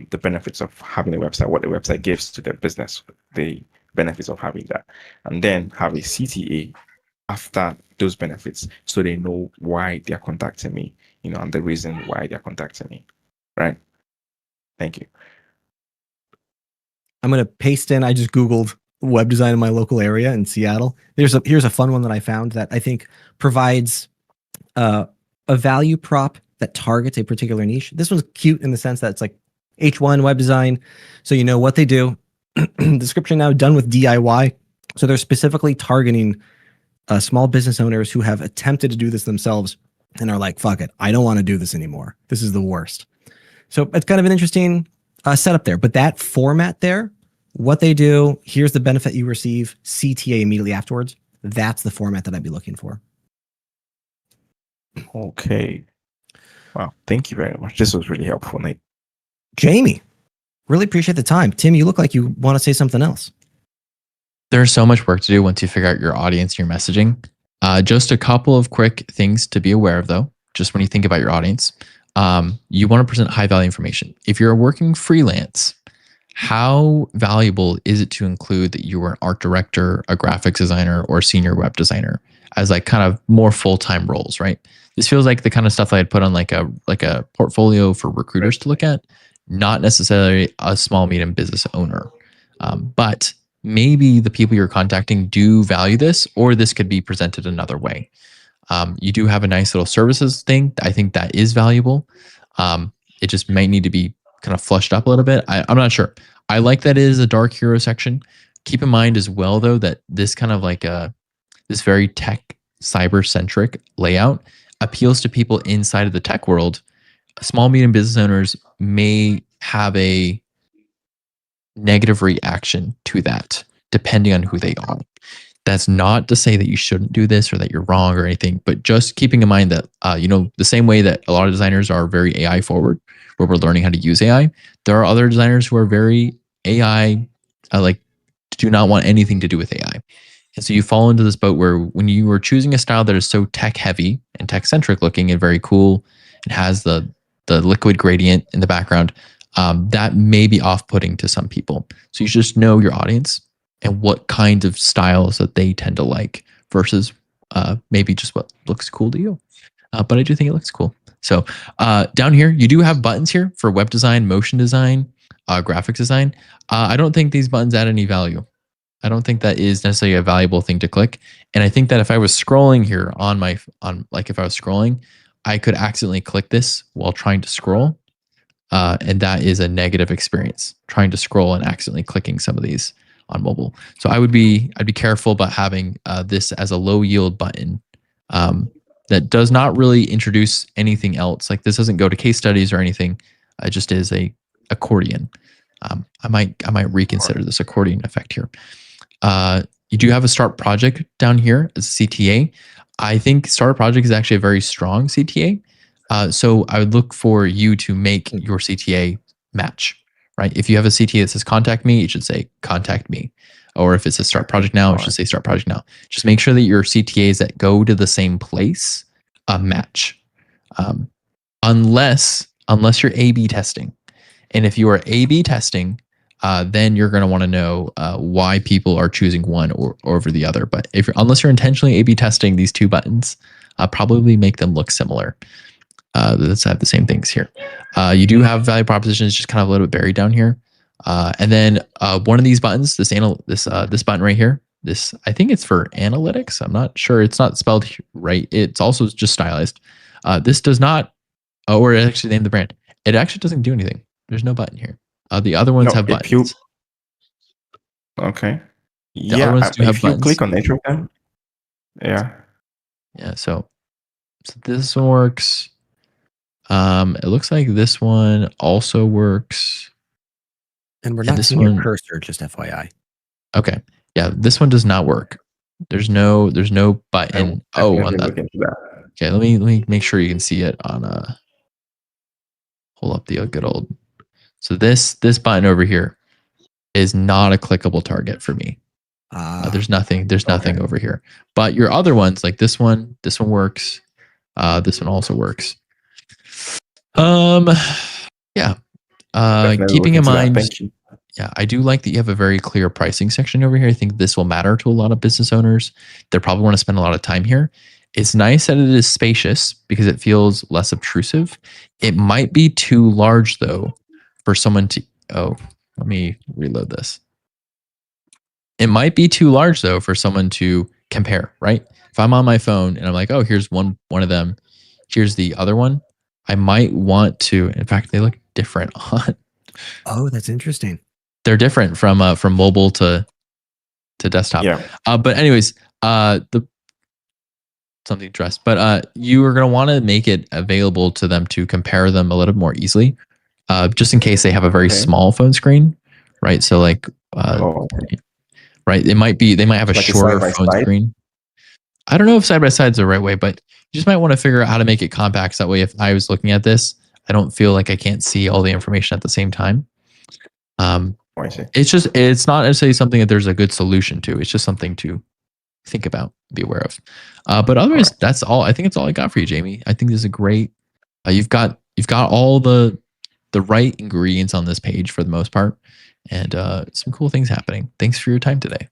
the benefits of having a website, what the website gives to their business, the benefits of having that, and then have a CTA after those benefits so they know why they're contacting me, and the reason why they're contacting me. Right? Thank you. I'm gonna paste in. I just Googled web design in my local area in Seattle. Here's a fun one that I found that I think provides a value prop that targets a particular niche. This one's cute in the sense that it's like H1 web design, so you know what they do. Description now done with DIY, so they're specifically targeting small business owners who have attempted to do this themselves and are like, fuck it, I don't want to do this anymore. This is the worst. So it's kind of an interesting setup there. But that format there, what they do, here's the benefit you receive, CTA immediately afterwards. That's the format that I'd be looking for. Okay. Wow. Thank you very much. This was really helpful, Nate. Jamie, really appreciate the time. Tim, you look like you want to say something else. There's so much work to do once you figure out your audience, your messaging. Just a couple of quick things to be aware of, though, just when you think about your audience. You want to present high value information. If you're working freelance, how valuable is it to include that you were an art director, a graphics designer, or senior web designer as like kind of more full-time roles, right? This feels like the kind of stuff that I'd put on like a portfolio for recruiters to look at, not necessarily a small, medium business owner. But maybe the people you're contacting do value this, or this could be presented another way. You do have a nice little services thing. I think that is valuable. It just might need to be kind of flushed up a little bit. I'm not sure. I like that it is a dark hero section. Keep in mind as well, though, that this kind of like this very tech cyber centric layout appeals to people inside of the tech world. Small, medium business owners may have a negative reaction to that, depending on who they are. That's not to say that you shouldn't do this or that you're wrong or anything, but just keeping in mind that, the same way that a lot of designers are very AI forward, where we're learning how to use AI, there are other designers who are very AI, do not want anything to do with AI. And so you fall into this boat where when you are choosing a style that is so tech heavy and tech centric looking and very cool, and has the liquid gradient in the background, that may be off-putting to some people. So you just know your audience and what kinds of styles that they tend to like versus maybe just what looks cool to you. But I do think it looks cool. So down here, you do have buttons here for web design, motion design, graphics design. I don't think these buttons add any value. I don't think that is necessarily a valuable thing to click. And I think that if I was scrolling here if I was scrolling, I could accidentally click this while trying to scroll. And that is a negative experience, trying to scroll and accidentally clicking some of these on mobile. So I'd be careful about having this as a low yield button that does not really introduce anything else. Like this doesn't go to case studies or anything. It just is a accordion. I might reconsider this accordion effect here. You do have a start project down here as a CTA. I think start a project is actually a very strong CTA. So I would look for you to make your CTA match, right? If you have a CTA that says contact me, it should say contact me. Or if it says start project now, it should say start project now. Just make sure that your CTAs that go to the same place match. Unless you're A/B testing. And if you are A/B testing, then you're going to want to know why people are choosing one or over the other. But unless you're intentionally A/B testing these two buttons, probably make them look similar. Let's have the same things here. You do have value propositions just kind of a little bit buried down here. And then one of these buttons, this button right here, I think it's for analytics. I'm not sure. It's not spelled right. It's also just stylized. This does not, or it actually named the brand. It actually doesn't do anything. There's no button here. The other ones have buttons. Okay. Other ones do have if you buttons. click on each of them, yeah. Yeah. So this one works. It looks like this one also works. And we're not seeing your cursor, just FYI. Okay. Yeah, this one does not work. There's no button. On that. Okay, let me make sure you can see it on hold up the good old. So this button over here is not a clickable target for me. There's nothing over here. But your other ones, like this one works. This one also works. Yeah. Keeping in mind, yeah, I do like that you have a very clear pricing section over here. I think this will matter to a lot of business owners. They probably want to spend a lot of time here. It's nice that it is spacious because it feels less obtrusive. It might be too large though for someone to, Let me reload this. It might be too large though for someone to compare, right? If I'm on my phone and I'm like, oh, here's one of them, here's the other one, I might want to. In fact, they look different on. Oh, that's interesting. They're different from mobile to desktop. Yeah. But anyways, the something dressed. But you are going to want to make it available to them to compare them a little bit more easily, just in case they have a very Okay. small phone screen, right? So like, Oh, right, they might have a like a shorter side by phone side? screen. I don't know if side by side is the right way, but you just might want to figure out how to make it compact. So that way, if I was looking at this, I don't feel like I can't see all the information at the same time. I see. It's not necessarily something that there's a good solution to. It's just something to think about, be aware of. But otherwise, that's all. I think it's all I got for you, Jamie. I think this is a great. You've got all the right ingredients on this page for the most part, and some cool things happening. Thanks for your time today.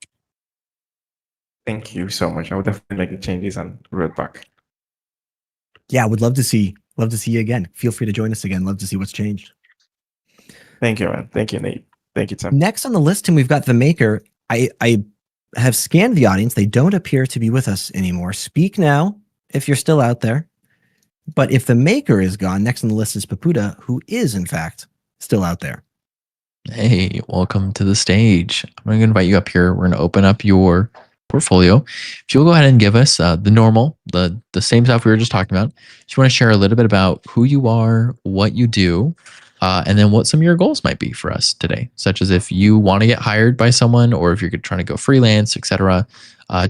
Thank you so much. I will definitely make the changes and revert back. Yeah, would love to see you again. Feel free to join us again. Love to see what's changed. Thank you, man. Thank you, Nate. Thank you, Tim. Next on the list, Tim, we've got the maker. I have scanned the audience. They don't appear to be with us anymore. Speak now if you're still out there. But if the maker is gone, next on the list is Papuda, who is in fact still out there. Hey, welcome to the stage. I'm going to invite you up here. We're going to open up your portfolio. If you'll go ahead and give us the normal, the same stuff we were just talking about. If you want to share a little bit about who you are, what you do, and then what some of your goals might be for us today, such as if you want to get hired by someone or if you're trying to go freelance, etc.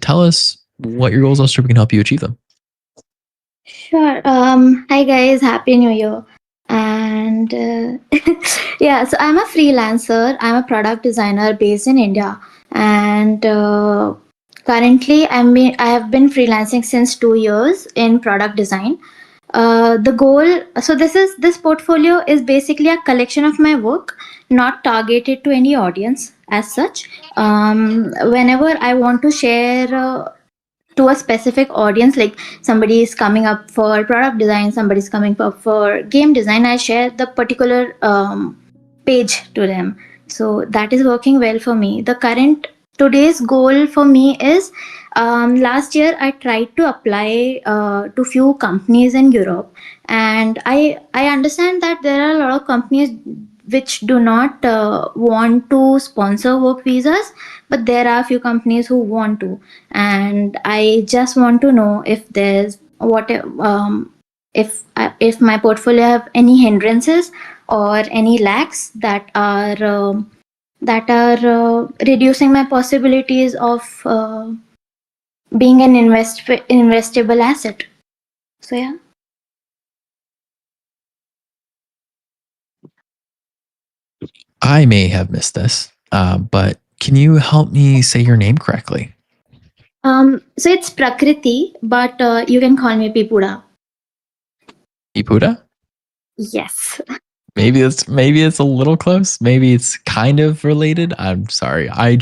Tell us what your goals are so we can help you achieve them. Sure. Hi guys, Happy New Year. And yeah, so I'm a freelancer. I'm a product designer based in India, and currently I have been freelancing since 2 years in product design. The goal, so this portfolio is basically a collection of my work, not targeted to any audience as such. Whenever I want to share to a specific audience, like somebody is coming up for product design, somebody's coming up for game design, I share the particular page to them. So that is working well for me. Today's goal for me is, last year I tried to apply to few companies in Europe, and I understand that there are a lot of companies which do not want to sponsor work visas, but there are a few companies who want to, and I just want to know if there's if my portfolio have any hindrances or any lacks that are reducing my possibilities of being an investable asset. So yeah. I may have missed this, but can you help me say your name correctly? So it's Prakriti, but you can call me Pipuda. Ipuda? Yes. Maybe it's a little close. Maybe it's kind of related. I'm sorry. I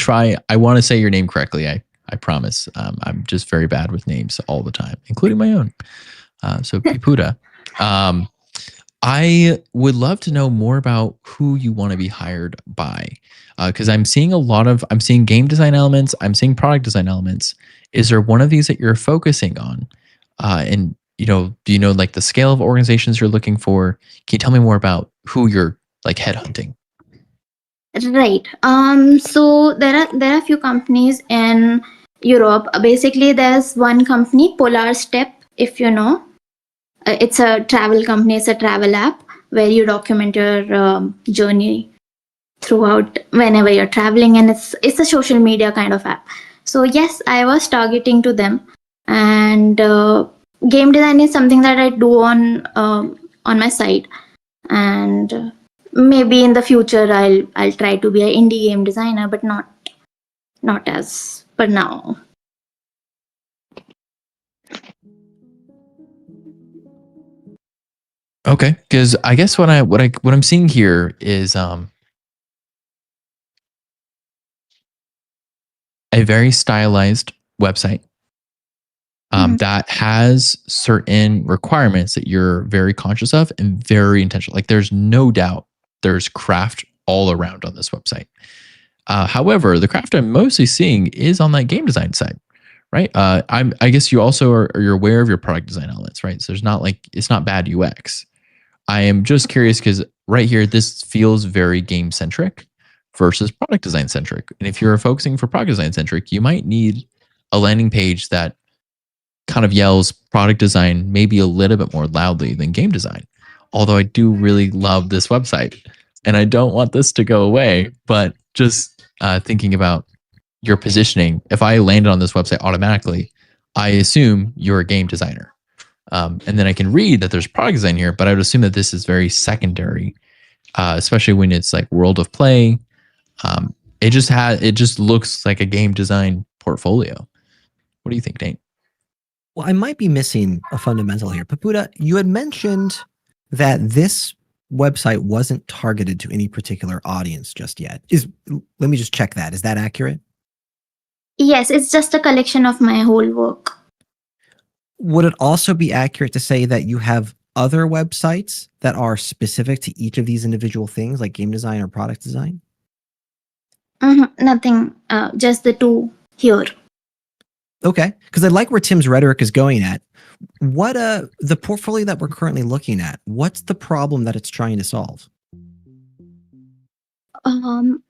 want to say your name correctly. I promise. I'm just very bad with names all the time, including my own. So Pipuda. I would love to know more about who you want to be hired by, because I'm seeing game design elements. I'm seeing product design elements. Is there one of these that you're focusing on? And do you know like the scale of organizations you're looking for? Can you tell me more about who you're like headhunting? Right. So there are a few companies in Europe. Basically, there's one company, Polar Step, if you know. It's a travel company. It's a travel app where you document your journey throughout whenever you're traveling, and it's a social media kind of app. So yes, I was targeting to them, and game design is something that I do on my side, and maybe in the future I'll try to be an indie game designer, but not as per now. Okay, because I guess what I'm seeing here is a very stylized website that has certain requirements that you're very conscious of and very intentional. Like there's no doubt there's craft all around on this website. However, the craft I'm mostly seeing is on that game design side, right? I guess you also you're aware of your product design elements, right? So it's not bad UX. I am just curious because right here, this feels very game centric versus product design centric. And if you're focusing for product design centric, you might need a landing page that kind of yells product design maybe a little bit more loudly than game design. Although I do really love this website and I don't want this to go away, but just thinking about your positioning, if I landed on this website automatically, I assume you're a game designer. And then I can read that there's product design here, but I would assume that this is very secondary, especially when it's like world of play. It just looks like a game design portfolio. What do you think, Nate? Well, I might be missing a fundamental here. Papuda, you had mentioned that this website wasn't targeted to any particular audience just yet. Let me just check that. Is that accurate? Yes, it's just a collection of my whole work. Would it also be accurate to say that you have other websites that are specific to each of these individual things, like game design or product design? Nothing, just the two here. Okay, because I like where Tim's rhetoric is going at. What the portfolio that we're currently looking at, what's the problem that it's trying to solve?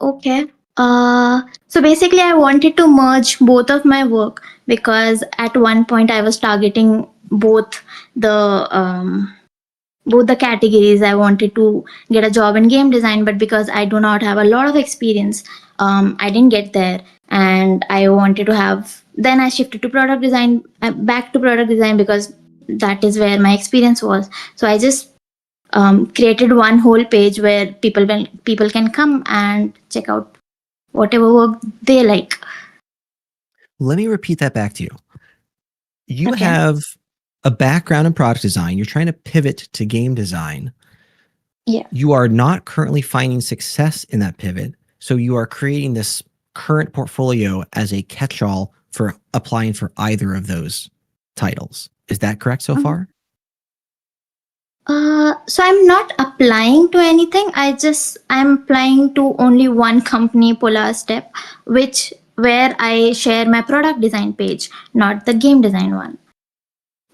Okay. So basically I wanted to merge both of my work because at one point I was targeting both the categories. I wanted to get a job in game design, but because I do not have a lot of experience, I didn't get there. And I wanted to have, then I shifted to product design, back to product design because that is where my experience was. So I just created one whole page where people can come and check out whatever work they like. Let me repeat that back to you. You Okay. have a background in product design. You're trying to pivot to game design. Yeah. You are not currently finding success in that pivot. So you are creating this current portfolio as a catch-all for applying for either of those titles. Is that correct so far? So I'm not applying to anything. I'm applying to only one company, Polar Step, where I share my product design page, not the game design one.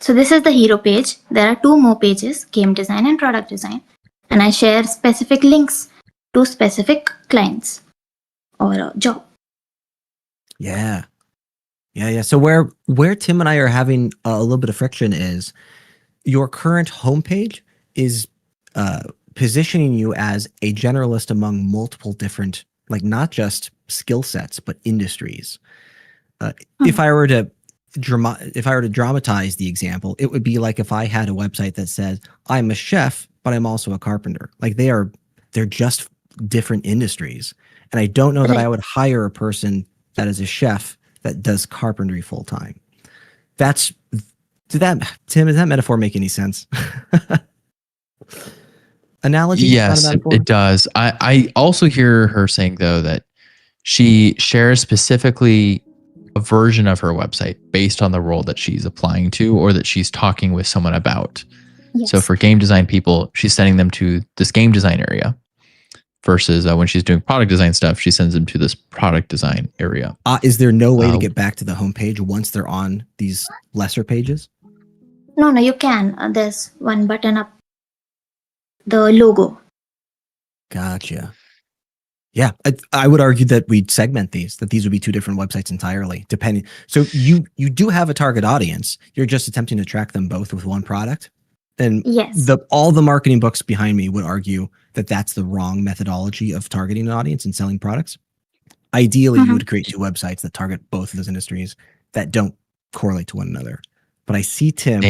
So this is the hero page. There are two more pages, game design and product design. And I share specific links to specific clients or a job. Yeah. So where Tim and I are having a little bit of friction is your current homepage is positioning you as a generalist among multiple different, like not just skill sets, but industries. If I were to dramatize the example, it would be like if I had a website that says I'm a chef, but I'm also a carpenter. Like they're just different industries. And I don't know that I would hire a person that is a chef that does carpentry full time. Tim, does that metaphor make any sense? Analogy? Yes, it does. I also hear her saying though that she shares specifically a version of her website based on the role that she's applying to or that she's talking with someone about. Yes. So for game design people, she's sending them to this game design area versus when she's doing product design stuff, she sends them to this product design area. Is there no way to get back to the homepage once they're on these lesser pages? No, you can. There's one button up, the logo. Gotcha. Yeah, I would argue that we'd segment that these would be two different websites entirely, depending. So you do have a target audience. You're just attempting to track them both with one product. And Yes. all the marketing books behind me would argue that that's the wrong methodology of targeting an audience and selling products. Ideally, you would create two websites that target both of those industries that don't correlate to one another. But I see Tim.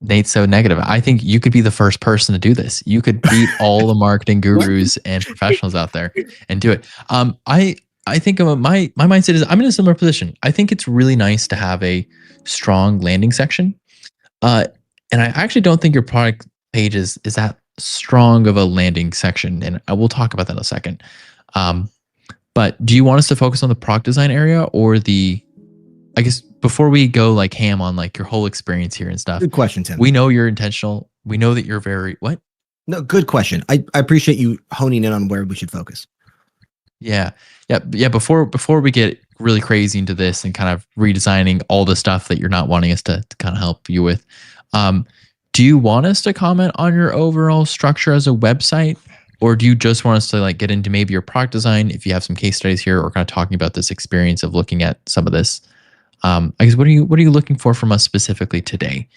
Nate's so negative. I think you could be the first person to do this. You could beat all the marketing gurus and professionals out there and do it. I think my mindset is I'm in a similar position. I think it's really nice to have a strong landing section. And I actually don't think your product page is that strong of a landing section. And I will talk about that in a second. But do you want us to focus on the product design area or I guess before we go like ham on like your whole experience here and stuff. Good question, Tim. We know you're intentional. We know that you're what? No, good question. I appreciate you honing in on where we should focus. Yeah. Before we get really crazy into this and kind of redesigning all the stuff that you're not wanting us to kind of help you with, do you want us to comment on your overall structure as a website, or do you just want us to like get into maybe your product design if you have some case studies here, or kind of talking about this experience of looking at some of this? I guess what are you looking for from us specifically today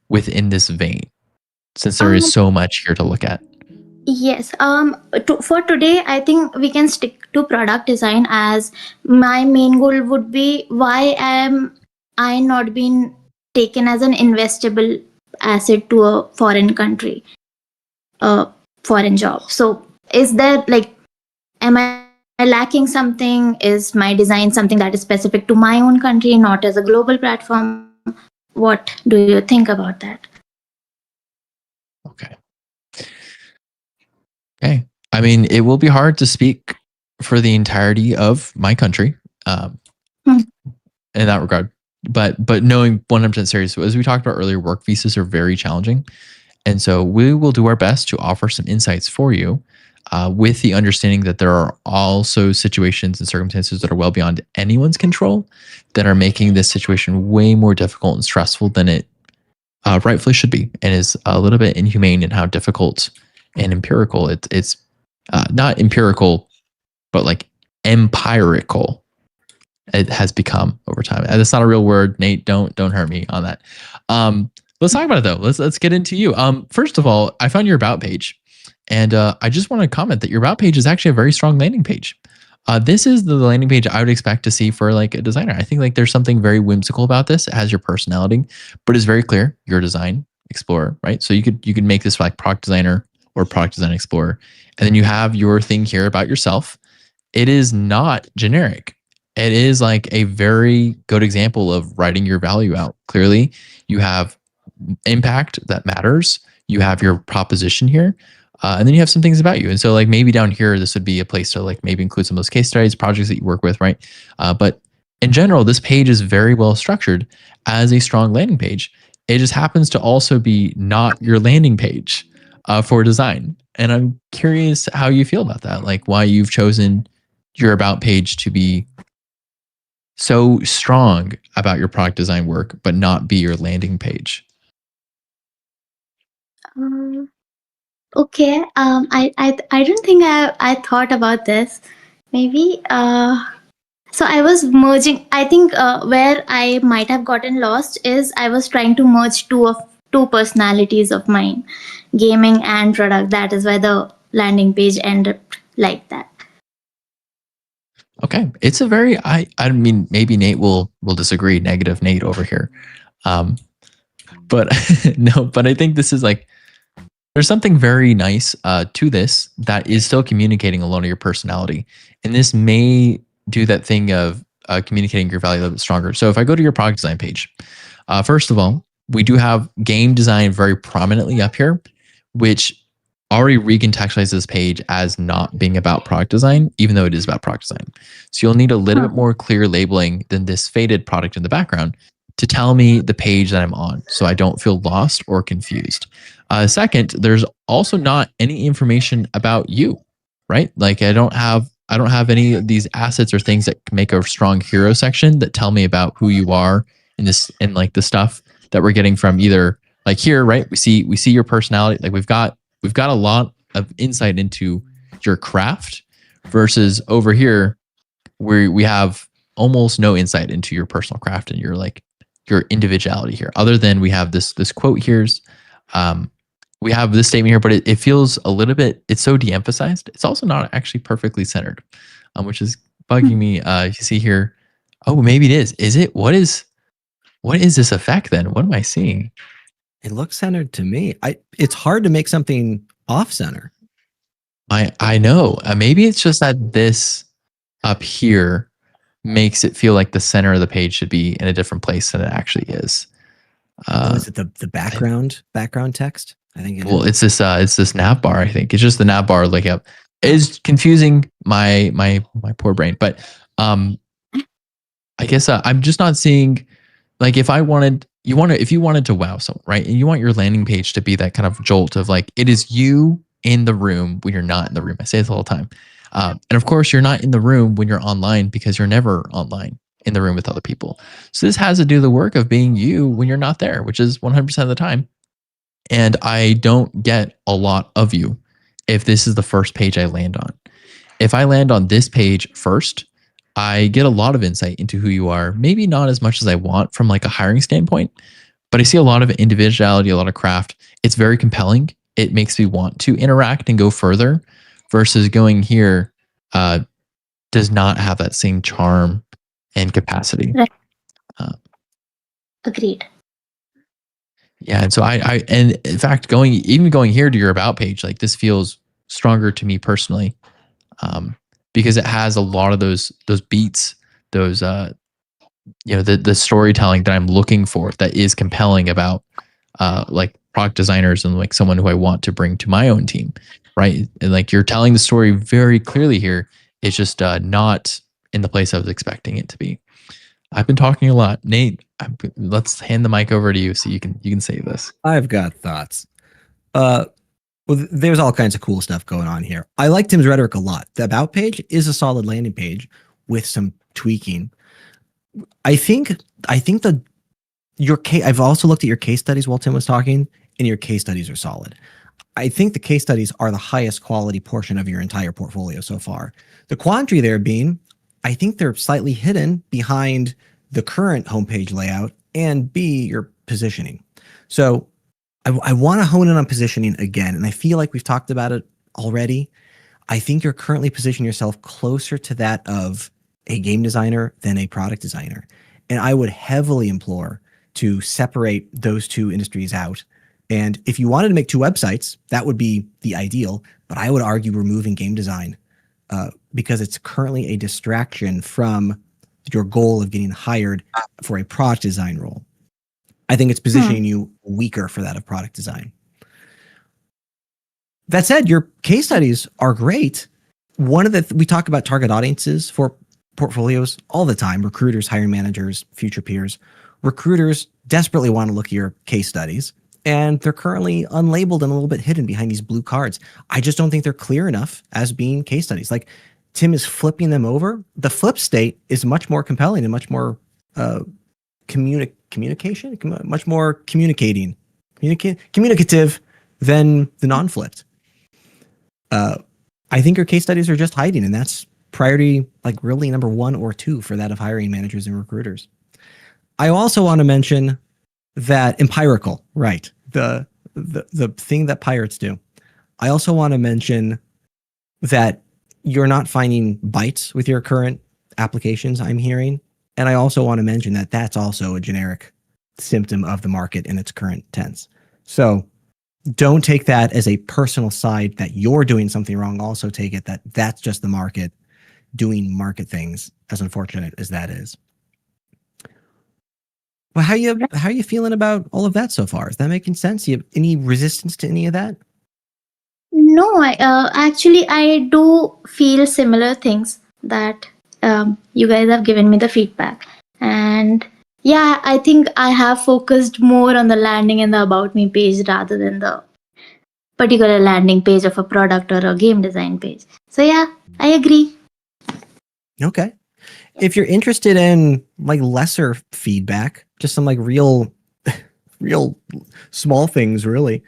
within this vein, since there is so much here to look at? Yes. For today, I think we can stick to product design, as my main goal would be why am I not being taken as an investable asset to a foreign country, a foreign job. So is there like, am I lacking something? Is my design something that is specific to my own country, not as a global platform? What do you think about that? Okay. I mean, it will be hard to speak for the entirety of my country in that regard. But knowing 100% serious, so as we talked about earlier, work visas are very challenging. And so we will do our best to offer some insights for you with the understanding that there are also situations and circumstances that are well beyond anyone's control that are making this situation way more difficult and stressful than it rightfully should be, and is a little bit inhumane in how difficult and empirical it's not empirical, but like empirical it has become over time. And that's not a real word, Nate. Don't hurt me on that. Let's talk about it though. Let's get into you. First of all, I found your about page, and I just want to comment that your about page is actually a very strong landing page. This is the landing page I would expect to see for like a designer. I think like there's something very whimsical about this. It has your personality, but it's very clear you're a design explorer, right? So you could make this like product designer or product design explorer, and then you have your thing here about yourself. It is not generic. It is like a very good example of writing your value out. Clearly, you have impact that matters. You have your proposition here. And then you have some things about you. And so like maybe down here, this would be a place to like maybe include some of those case studies, projects that you work with, right? But in general, this page is very well structured as a strong landing page. It just happens to also be not your landing page for design. And I'm curious how you feel about that, like why you've chosen your about page to be so strong about your product design work, but not be your landing page. Okay. I don't think I thought about this. Maybe. So I was merging. I think where I might have gotten lost is I was trying to merge two personalities of mine, gaming and product. That is why the landing page ended like that. Okay, it's a very I mean maybe Nate will disagree. Negative Nate over here, but no. But I think this is like there's something very nice to this that is still communicating a lot of your personality, and this may do that thing of communicating your value a little bit stronger. So if I go to your product design page, first of all, we do have game design very prominently up here, which already recontextualize this page as not being about product design, even though it is about product design. So you'll need a little bit more clear labeling than this faded product in the background to tell me the page that I'm on, so I don't feel lost or confused. Second, there's also not any information about you, right? Like I don't have any of these assets or things that can make a strong hero section that tell me about who you are in this, and like the stuff that we're getting from either like here, right? We see your personality. Like we've got a lot of insight into your craft versus over here where we have almost no insight into your personal craft and your individuality here, other than we have this quote here's we have this statement here, but it feels a little bit, it's so de-emphasized. It's also not actually perfectly centered, which is bugging me. You see here, oh, maybe it is. Is it? What is this effect then? What am I seeing? It looks centered to me. It's hard to make something off center. I know. Maybe it's just that this up here makes it feel like the center of the page should be in a different place than it actually is. Is it the background text? I think it is. It's this nav bar. I think it's just the nav bar. Like is confusing my poor brain. But I guess I'm just not seeing. Like if I wanted, if you wanted to wow someone, right? And you want your landing page to be that kind of jolt of like, it is you in the room when you're not in the room. I say this all the time. And of course, you're not in the room when you're online because you're never online in the room with other people. So this has to do the work of being you when you're not there, which is 100% of the time. And I don't get a lot of you if this is the first page I land on. If I land on this page first, I get a lot of insight into who you are. Maybe not as much as I want from like a hiring standpoint, but I see a lot of individuality, a lot of craft. It's very compelling. It makes me want to interact and go further versus going here does not have that same charm and capacity. Right. Agreed. Yeah. And so and in fact, going here to your about page, like this feels stronger to me personally. Because it has a lot of those beats, those the storytelling that I'm looking for that is compelling about like product designers and like someone who I want to bring to my own team, right? And like you're telling the story very clearly here. It's just not in the place I was expecting it to be. I've been talking a lot, Nate. Let's hand the mic over to you so you can say this. I've got thoughts. Well, there's all kinds of cool stuff going on here. I like Tim's rhetoric a lot. The about page is a solid landing page with some tweaking. I've also looked at your case studies while Tim was talking, and your case studies are solid. I think the case studies are the highest quality portion of your entire portfolio so far. The quandary there being, I think they're slightly hidden behind the current homepage layout and B, your positioning. So I want to hone in on positioning again, and I feel like we've talked about it already. I think you're currently positioning yourself closer to that of a game designer than a product designer. And I would heavily implore to separate those two industries out. And if you wanted to make two websites, that would be the ideal, but I would argue removing game design because it's currently a distraction from your goal of getting hired for a product design role. I think it's positioning you weaker for that of product design. That said, your case studies are great. We talk about target audiences for portfolios all the time, recruiters, hiring managers, future peers. Recruiters desperately want to look at your case studies, and they're currently unlabeled and a little bit hidden behind these blue cards. I just don't think they're clear enough as being case studies. Like Tim is flipping them over. The flip state is much more compelling and much more communication, much more communicative than the non-flipped. I think your case studies are just hiding, and that's priority, like really number 1 or 2 for that of hiring managers and recruiters. I also want to mention that empirical, right? The thing that pirates do. I also want to mention that you're not finding bites with your current applications, I'm hearing. And I also want to mention that that's also a generic symptom of the market in its current tense. So don't take that as a personal side that you're doing something wrong. Also take it that that's just the market doing market things, as unfortunate as that is. Well, how are you feeling about all of that so far? Is that making sense? You have any resistance to any of that? No, actually, I do feel similar things that you guys have given me the feedback. And yeah, I think I have focused more on the landing and the about me page rather than the particular landing page of a product or a game design page. So yeah, I agree. Okay. If you're interested in like lesser feedback, just some like real small things, really,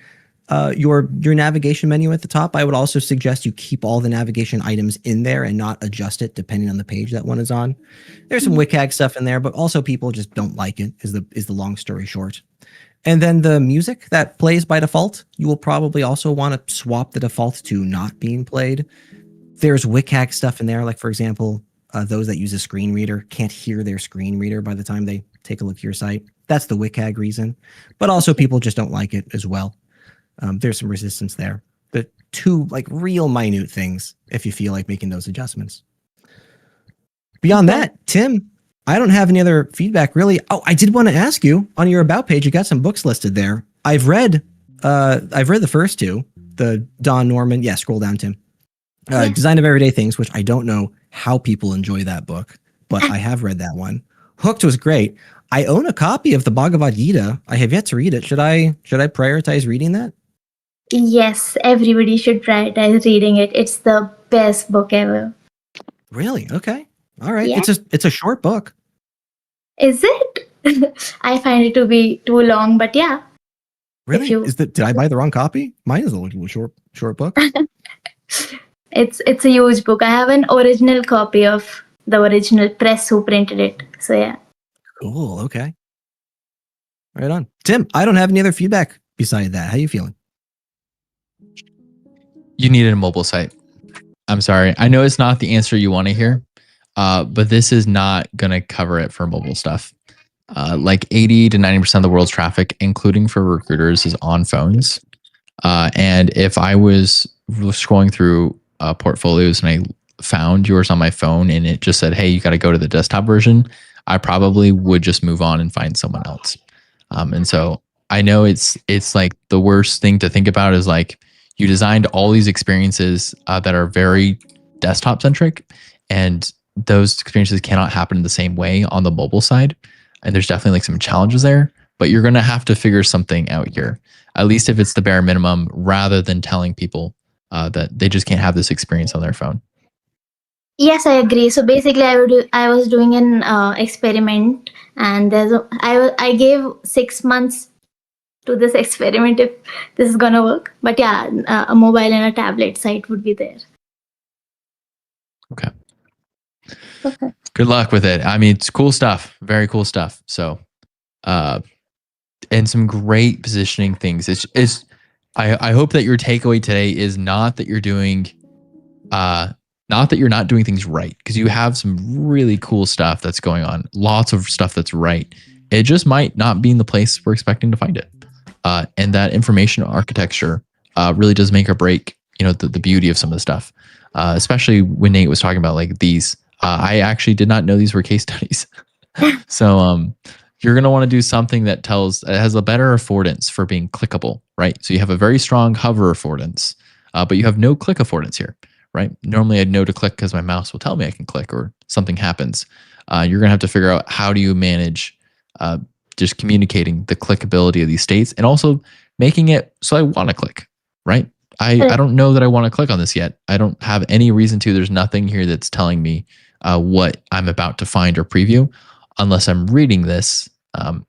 your navigation menu at the top, I would also suggest you keep all the navigation items in there and not adjust it depending on the page that one is on. There's some WCAG stuff in there, but also people just don't like it, is the long story short. And then the music that plays by default, you will probably also want to swap the default to not being played. There's WCAG stuff in there, like for example, those that use a screen reader can't hear their screen reader by the time they take a look at your site. That's the WCAG reason. But also people just don't like it as well. There's some resistance there. But two like real minute things if you feel like making those adjustments. Beyond that, Tim, I don't have any other feedback really. Oh, I did want to ask you on your about page, you got some books listed there. I've read the first two, the Don Norman. Yeah, scroll down, Tim. Design of Everyday Things, which I don't know how people enjoy that book, but I have read that one. Hooked was great. I own a copy of the Bhagavad Gita. I have yet to read it. Should I prioritize reading that? Yes, everybody should prioritize reading it. It's the best book ever. Really? Okay. All right. Yeah. It's a short book. Is it? I find it to be too long, but yeah. Really? you- Did I buy the wrong copy? Mine is a little short book. It's a huge book. I have an original copy of the original press who printed it. So yeah. Cool. Okay. Right on. Tim, I don't have any other feedback beside that. How you feeling? You needed a mobile site. I'm sorry. I know it's not the answer you want to hear, but this is not going to cover it for mobile stuff. Like 80 to 90% of the world's traffic, including for recruiters, is on phones. And if I was scrolling through portfolios and I found yours on my phone and it just said, hey, you got to go to the desktop version, I probably would just move on and find someone else. And so I know it's like the worst thing to think about is like you designed all these experiences that are very desktop centric, and those experiences cannot happen the same way on the mobile side. And there's definitely like some challenges there, but you're going to have to figure something out here, at least if it's the bare minimum, rather than telling people that they just can't have this experience on their phone. Yes, I agree. So basically, I was doing an experiment, and I gave 6 months to this experiment if this is gonna work. But yeah, a mobile and a tablet site would be there. Okay. Okay. Good luck with it. I mean, it's cool stuff. Very cool stuff. So, and some great positioning things. I hope that your takeaway today is not that you're doing, not that you're not doing things right, because you have some really cool stuff that's going on. Lots of stuff that's right. It just might not be in the place we're expecting to find it. And that information architecture really does make or break, the beauty of some of the stuff. Especially when Nate was talking about like these. I actually did not know these were case studies. So you're going to want to do something that has a better affordance for being clickable, right? So you have a very strong hover affordance, but you have no click affordance here, right? Normally I'd know to click because my mouse will tell me I can click or something happens. You're going to have to figure out how do you manage just communicating the clickability of these states and also making it so I want to click, right? I don't know that I want to click on this yet. I don't have any reason to. There's nothing here that's telling me what I'm about to find or preview unless I'm reading this. And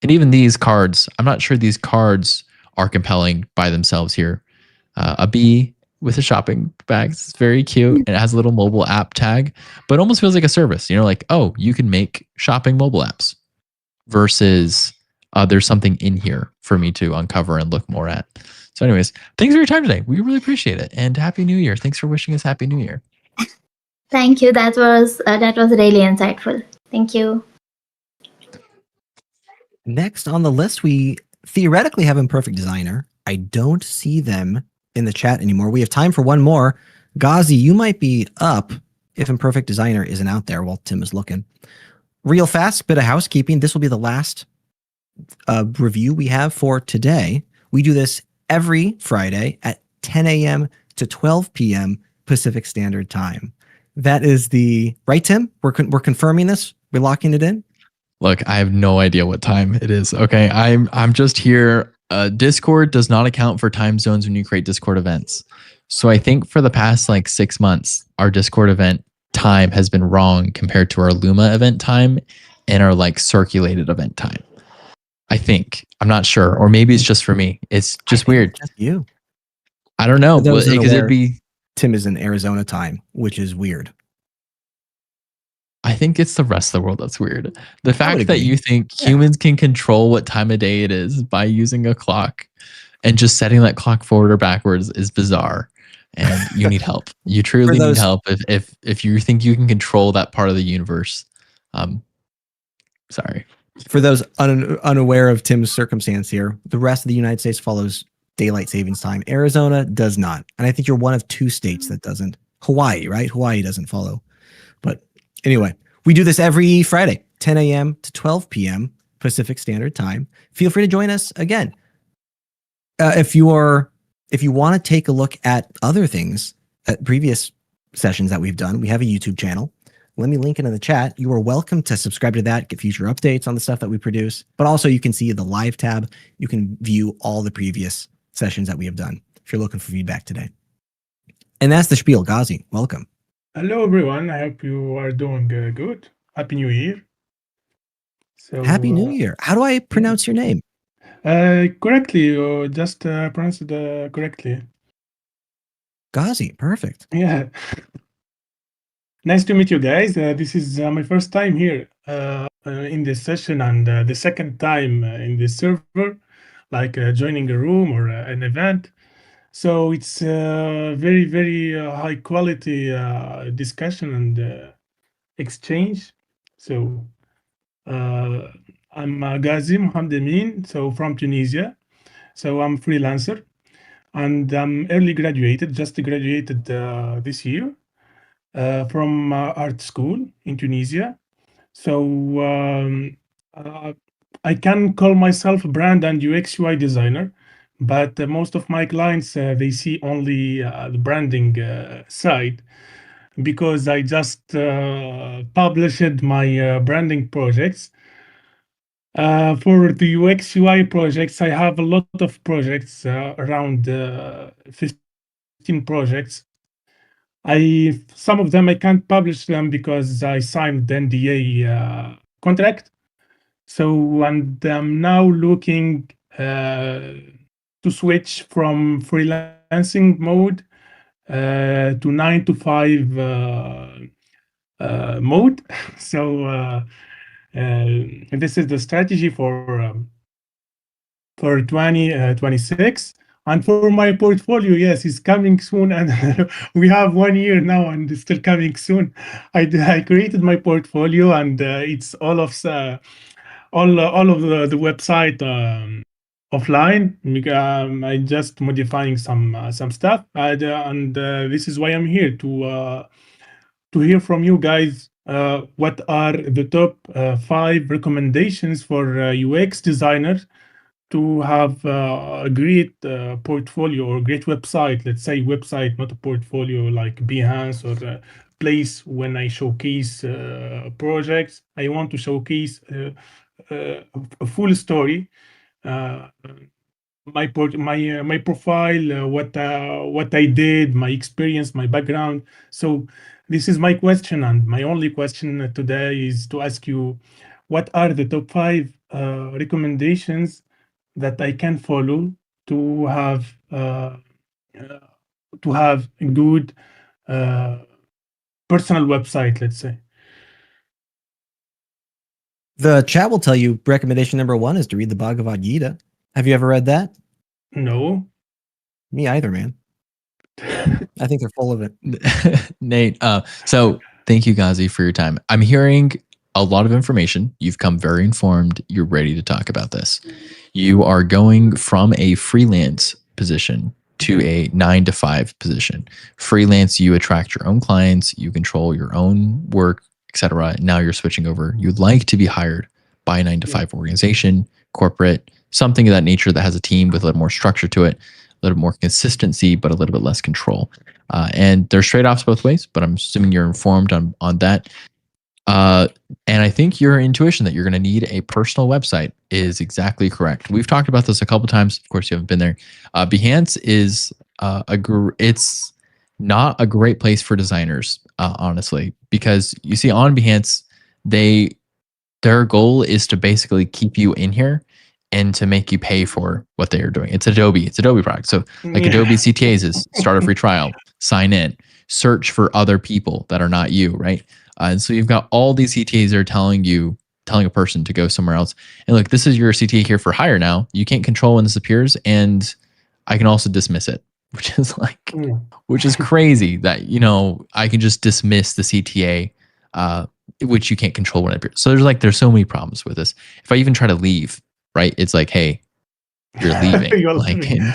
even these cards, I'm not sure these cards are compelling by themselves here. A bee with a shopping bag. It's very cute. And it has a little mobile app tag, but it almost feels like a service, like, oh, you can make shopping mobile apps versus there's something in here for me to uncover and look more at. So anyways, thanks for your time today. We really appreciate it. And Happy New Year. Thanks for wishing us Happy New Year. Thank you. That was really insightful. Thank you. Next on the list, we theoretically have Imperfect Designer. I don't see them in the chat anymore. We have time for one more. Ghozzi, you might be up if Imperfect Designer isn't out there while Tim is looking. Real fast bit of housekeeping. This will be the last review we have for today. We do this every Friday at 10 a.m. to 12 p.m. Pacific Standard Time. That is right, Tim? We're confirming this? We're locking it in? Look, I have no idea what time it is. Okay, I'm just here. Discord does not account for time zones when you create Discord events. So I think for the past 6 months, our Discord event time has been wrong compared to our Luma event time and our circulated event time. I think. I'm not sure. Or maybe it's just for me. It's just weird. Just you. I don't know. Because it'd be. Tim is in Arizona time, which is weird. I think it's the rest of the world that's weird. The fact that you think humans can control what time of day it is by using a clock and just setting that clock forward or backwards is bizarre. And you need help. You truly need help if you think you can control that part of the universe. Sorry. For those unaware of Tim's circumstance here, the rest of the United States follows daylight savings time. Arizona does not. And I think you're one of 2 states that doesn't. Hawaii, right? Hawaii doesn't follow. But anyway, we do this every Friday, 10 a.m. to 12 p.m. Pacific Standard Time. Feel free to join us again. If you want to take a look at other things, at previous sessions that we've done, we have a YouTube channel. Let me link it in the chat. You are welcome to subscribe to that, get future updates on the stuff that we produce. But also you can see the live tab. You can view all the previous sessions that we have done if you're looking for feedback today. And that's the spiel. Ghozzi, welcome. Hello, everyone. I hope you are doing good. Happy New Year. So, Happy New Year. How do I pronounce your name? correctly, you just pronounced it correctly. Ghozzi, perfect. Yeah. Nice to meet you guys. This is my first time here in this session and the second time in this server, like joining a room or an event. So it's very, very high quality discussion and exchange. So I'm Ghazzi Mohamed Amin, so from Tunisia. So I'm freelancer and I'm early graduated, just graduated this year from art school in Tunisia. So I can call myself a brand and UX UI designer, but most of my clients, they see only the branding side because I just published my branding projects. For the UX UI projects, I have a lot of projects, around 15 projects. Some of them I can't publish them because I signed the NDA contract. So, and I'm now looking to switch from freelancing mode to 9 to 5 mode. So this is the strategy for 2026. And for my portfolio, yes, it's coming soon, and we have 1 year now, and it's still coming soon. I created my portfolio, and it's all of the the website offline. I just modifying some stuff, and this is why I'm here to hear from you guys. What are the top 5 recommendations for UX designers to have a great portfolio or great website? Let's say website, not a portfolio like Behance or a place when I showcase projects. I want to showcase a full story. My profile, what I did, my experience, my background. So this is my question, and my only question today is to ask you, what are the top 5 recommendations that I can follow to have a good personal website, let's say? The chat will tell you recommendation number 1 is to read the Bhagavad Gita. Have you ever read that? No. Me either, man. I think they're full of it. Nate, so thank you, Ghozzi, for your time. I'm hearing a lot of information. You've come very informed. You're ready to talk about this. You are going from a freelance position to a 9 to 5 position. Freelance, you attract your own clients, you control your own work, etc. Now you're switching over. You'd like to be hired by a 9 to 5 organization, corporate, something of that nature that has a team with a little more structure to it, a little more consistency, but a little bit less control. And there's trade-offs both ways, but I'm assuming you're informed on that. And I think your intuition that you're going to need a personal website is exactly correct. We've talked about this a couple times. Of course, you haven't been there. Behance is it's not a great place for designers, honestly, because you see on Behance, their goal is to basically keep you in here and to make you pay for what they are doing. It's Adobe product. So like Adobe CTAs is start a free trial, sign in, search for other people that are not you, right? And so you've got all these CTAs that are telling a person to go somewhere else. And look, this is your CTA here for hire now. You can't control when this appears, and I can also dismiss it, which is crazy that, I can just dismiss the CTA, which you can't control when it appears. So there's so many problems with this. If I even try to leave, right, it's like, hey, you're leaving. Leaving.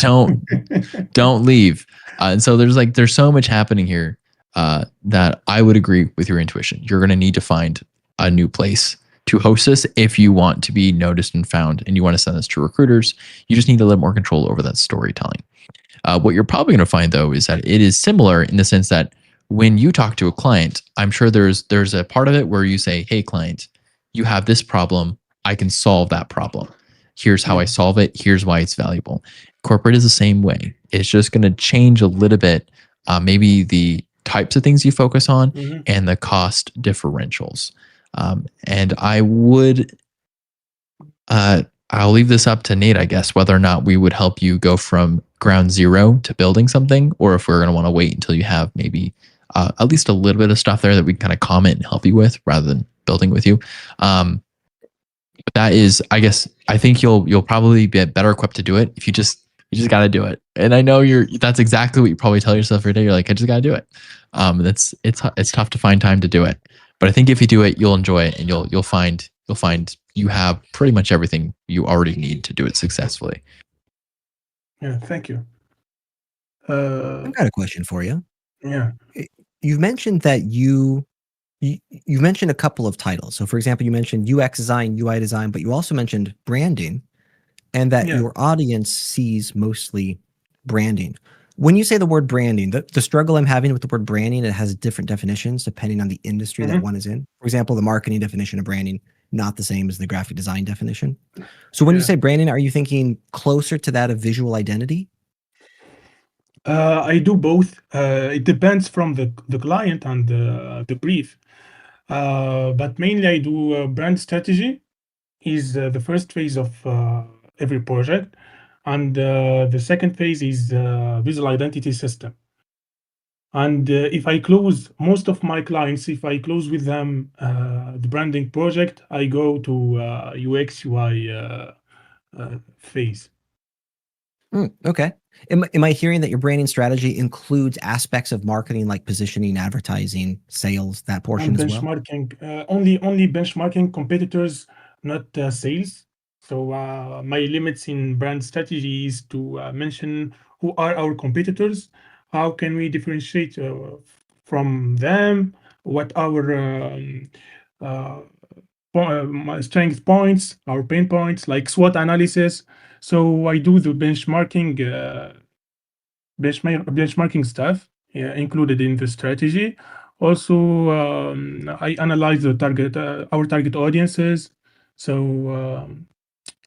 don't leave. And so there's so much happening here that I would agree with your intuition. You're going to need to find a new place to host this if you want to be noticed and found, and you want to send this to recruiters. You just need a little more control over that storytelling. What you're probably going to find, though, is that it is similar in the sense that when you talk to a client, I'm sure there's a part of it where you say, "Hey, client, you have this problem. I can solve that problem. Here's how I solve it. Here's why it's valuable." Corporate is the same way. It's just going to change a little bit, maybe the types of things you focus on and the cost differentials. And I would, I'll leave this up to Nate, I guess, whether or not we would help you go from ground zero to building something, or if we're going to want to wait until you have maybe at least a little bit of stuff there that we can kind of comment and help you with rather than building with you. But that is, I guess, I think you'll probably be better equipped to do it if you just got to do it. And I know that's exactly what you probably tell yourself every day. You're like, I just got to do it. It's tough to find time to do it. But I think if you do it, you'll enjoy it, and you'll find you have pretty much everything you already need to do it successfully. Yeah, thank you. I've got a question for you. Yeah. You've mentioned that you mentioned a couple of titles. So, for example, you mentioned UX design, UI design, but you also mentioned branding, and that your audience sees mostly branding. When you say the word branding, the struggle I'm having with the word branding, it has different definitions depending on the industry that one is in. For example, the marketing definition of branding, not the same as the graphic design definition. So when you say branding, are you thinking closer to that of visual identity? I do both. It depends from the client and the brief. But mainly I do brand strategy is the first phase of every project. And the second phase is visual identity system. And if I close most of my clients, if I close with them the branding project, I go to UX UI phase. Okay. Am I hearing that your branding strategy includes aspects of marketing like positioning, advertising, sales, that portion And as well? benchmarking, only benchmarking competitors, not sales. So my limits in brand strategy is to mention who are our competitors, how can we differentiate from them, what our strength points, our pain points, like SWOT analysis. So I do the benchmarking stuff included in the strategy. Also, I analyze the our target audiences. So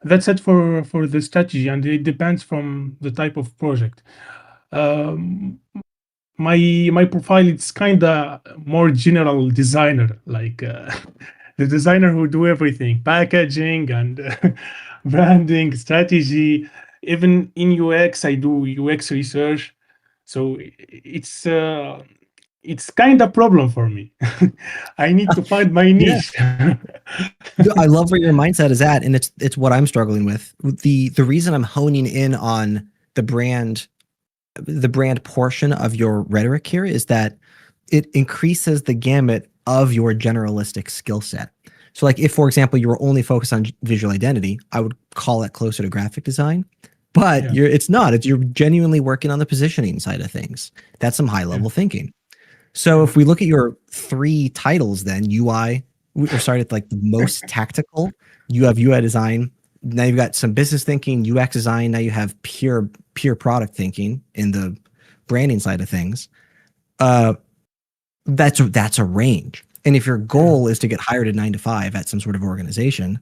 that's it for the strategy, and it depends from the type of project. Um, my profile, it's kind of more general designer, like the designer who do everything, packaging and branding, strategy. Even in UX, I do UX research. So it's kind of problem for me. I need to find my niche. I love where your mindset is at, and it's what I'm struggling with. The reason I'm honing in on the brand portion of your rhetoric here is that it increases the gamut of your generalistic skill set. So like if, for example, you were only focused on visual identity, I would call it closer to graphic design, but it's not. You're genuinely working on the positioning side of things. That's some high level thinking. So if we look at your three titles, then UI, we started like the most tactical. You have UI design. Now you've got some business thinking, UX design. Now you have pure product thinking in the branding side of things. That's a range. And if your goal is to get hired at 9 to 5 at some sort of organization,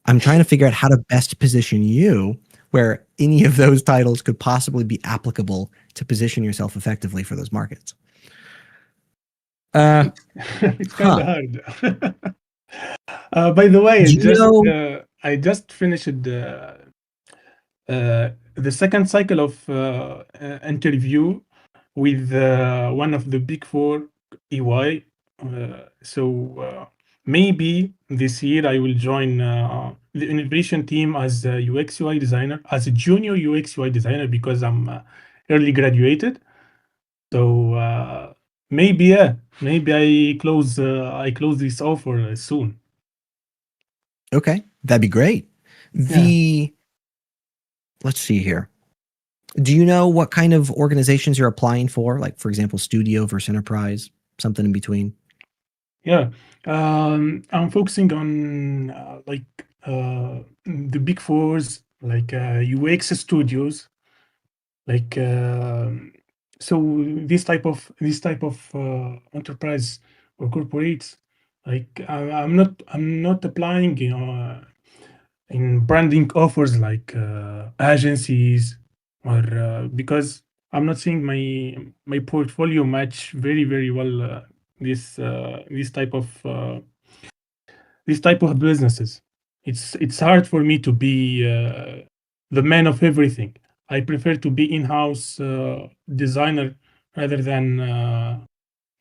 I'm trying to figure out how to best position you where any of those titles could possibly be applicable to position yourself effectively for those markets. It's kind of hard. By the way, I just finished the second cycle of interview with one of the big four EY. So maybe this year I will join the innovation team as a UX UI designer, as a junior UX UI designer, because I'm early graduated. So maybe I close this offer soon. Okay, that'd be great. Let's see here. Do you know what kind of organizations you're applying for? Like, for example, studio versus enterprise, something in between? Yeah, I'm focusing on the big fours, like UX studios, like so this type of enterprise or corporates, like I'm not applying, in branding offers like agencies, or because I'm not seeing my portfolio match very well this this type of businesses. It's hard for me to be the man of everything. I prefer to be in-house designer rather than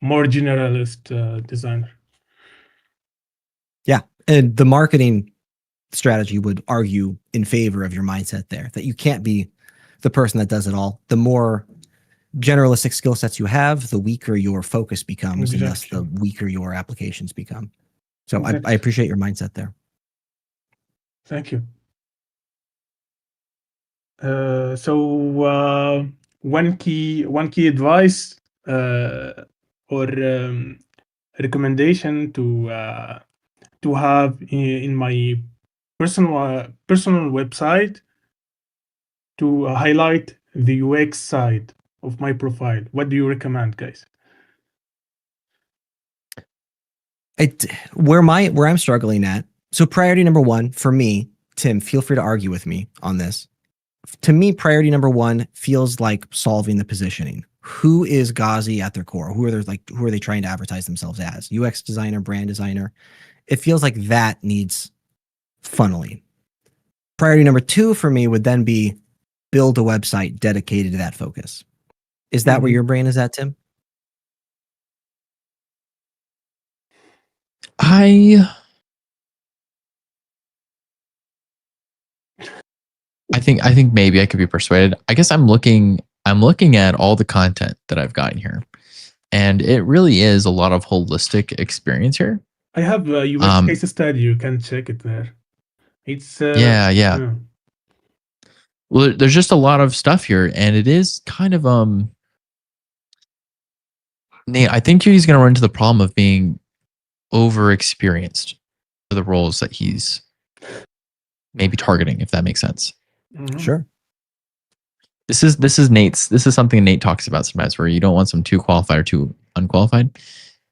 more generalist designer. Yeah. And the marketing strategy would argue in favor of your mindset there, that you can't be the person that does it all. The more generalistic skill sets you have, the weaker your focus becomes, and thus the Exactly. weaker your applications become. So I Exactly. appreciate your mindset there. Thank you. So one key advice or recommendation to have in my personal website, to highlight the UX side of my profile. What do you recommend, guys? Where I'm struggling at. So priority number one for me, Tim, feel free to argue with me on this. To me, priority number one feels like solving the positioning. Who is Ghozzi at their core? Who are they trying to advertise themselves as? UX designer, brand designer. It feels like that needs funneling. Priority number two for me would then be build a website dedicated to that focus. Is that where your brain is at, Tim? I think maybe I could be persuaded. I guess I'm looking at all the content that I've gotten here, and it really is a lot of holistic experience here. I have a UX case study. You can check it there. It's yeah. Well, there's just a lot of stuff here, and it is kind of Nate, I think he's going to run into the problem of being over experienced for the roles that he's maybe targeting, if that makes sense. Sure. This is something Nate talks about sometimes, where you don't want some too qualified or too unqualified.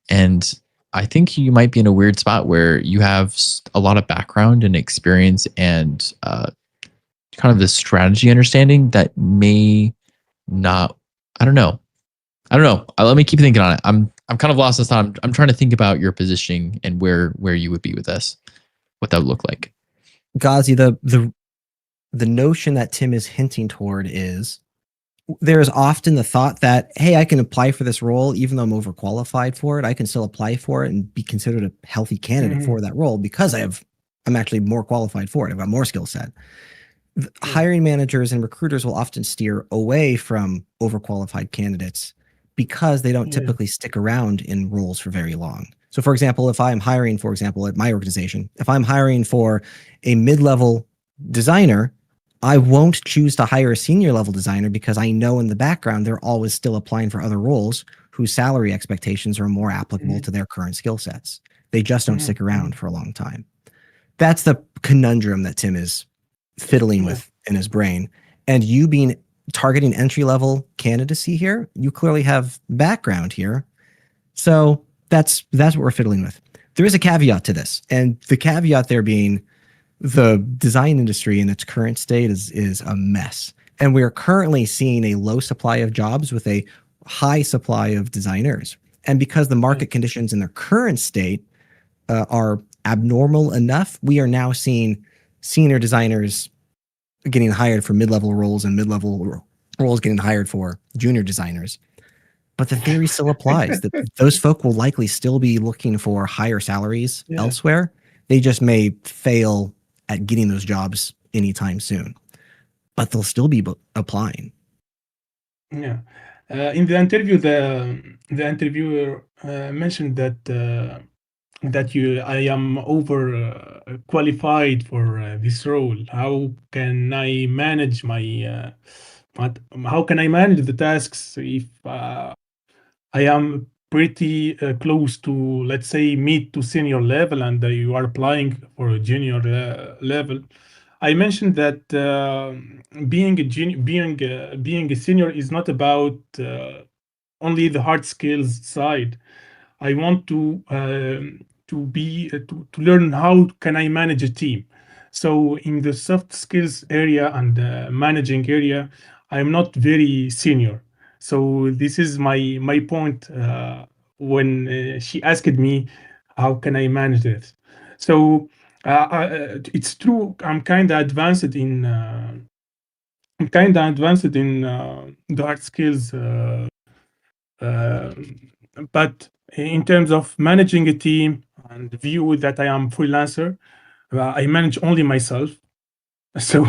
And I think you might be in a weird spot where you have a lot of background and experience and kind of the strategy understanding that may not. I don't know. Let me keep thinking on it. I'm kind of lost this time. I'm trying to think about your positioning and where you would be with this, what that would look like. Ghozzi, the notion that Tim is hinting toward is there is often the thought that, hey, I can apply for this role even though I'm overqualified for it. I can still apply for it and be considered a healthy candidate for that role because I'm actually more qualified for it. I've got more skill set. Hiring managers and recruiters will often steer away from overqualified candidates because they don't typically stick around in roles for very long. So for example, if I'm hiring, for example, at my organization, if I'm hiring for a mid-level designer, I won't choose to hire a senior level designer because I know in the background they're always still applying for other roles whose salary expectations are more applicable to their current skill sets. They just don't stick around for a long time. That's the conundrum that Tim is fiddling with in his brain. And you being targeting entry level candidacy here, you clearly have background here. So that's what we're fiddling with. There is a caveat to this, and the caveat there being the design industry in its current state is a mess. And we are currently seeing a low supply of jobs with a high supply of designers. And because the market conditions in their current state are abnormal enough, we are now seeing senior designers getting hired for mid-level roles and mid-level roles getting hired for junior designers. But the theory still applies that those folk will likely still be looking for higher salaries elsewhere. They just may fail at getting those jobs anytime soon, but they'll still be applying. Yeah. In the interview, the interviewer mentioned that I am over qualified for this role. How can I manage how can I manage the tasks if I am pretty close to, let's say, mid to senior level, and you are applying for a junior level? I mentioned that being a senior is not about only the hard skills side. I want to learn how can I manage a team. So in the soft skills area and managing area, I am not very senior. So this is my point when she asked me, how can I manage this? So it's true. I'm kind of advanced in the hard skills. Uh, but in terms of managing a team and view that I am freelancer, I manage only myself. So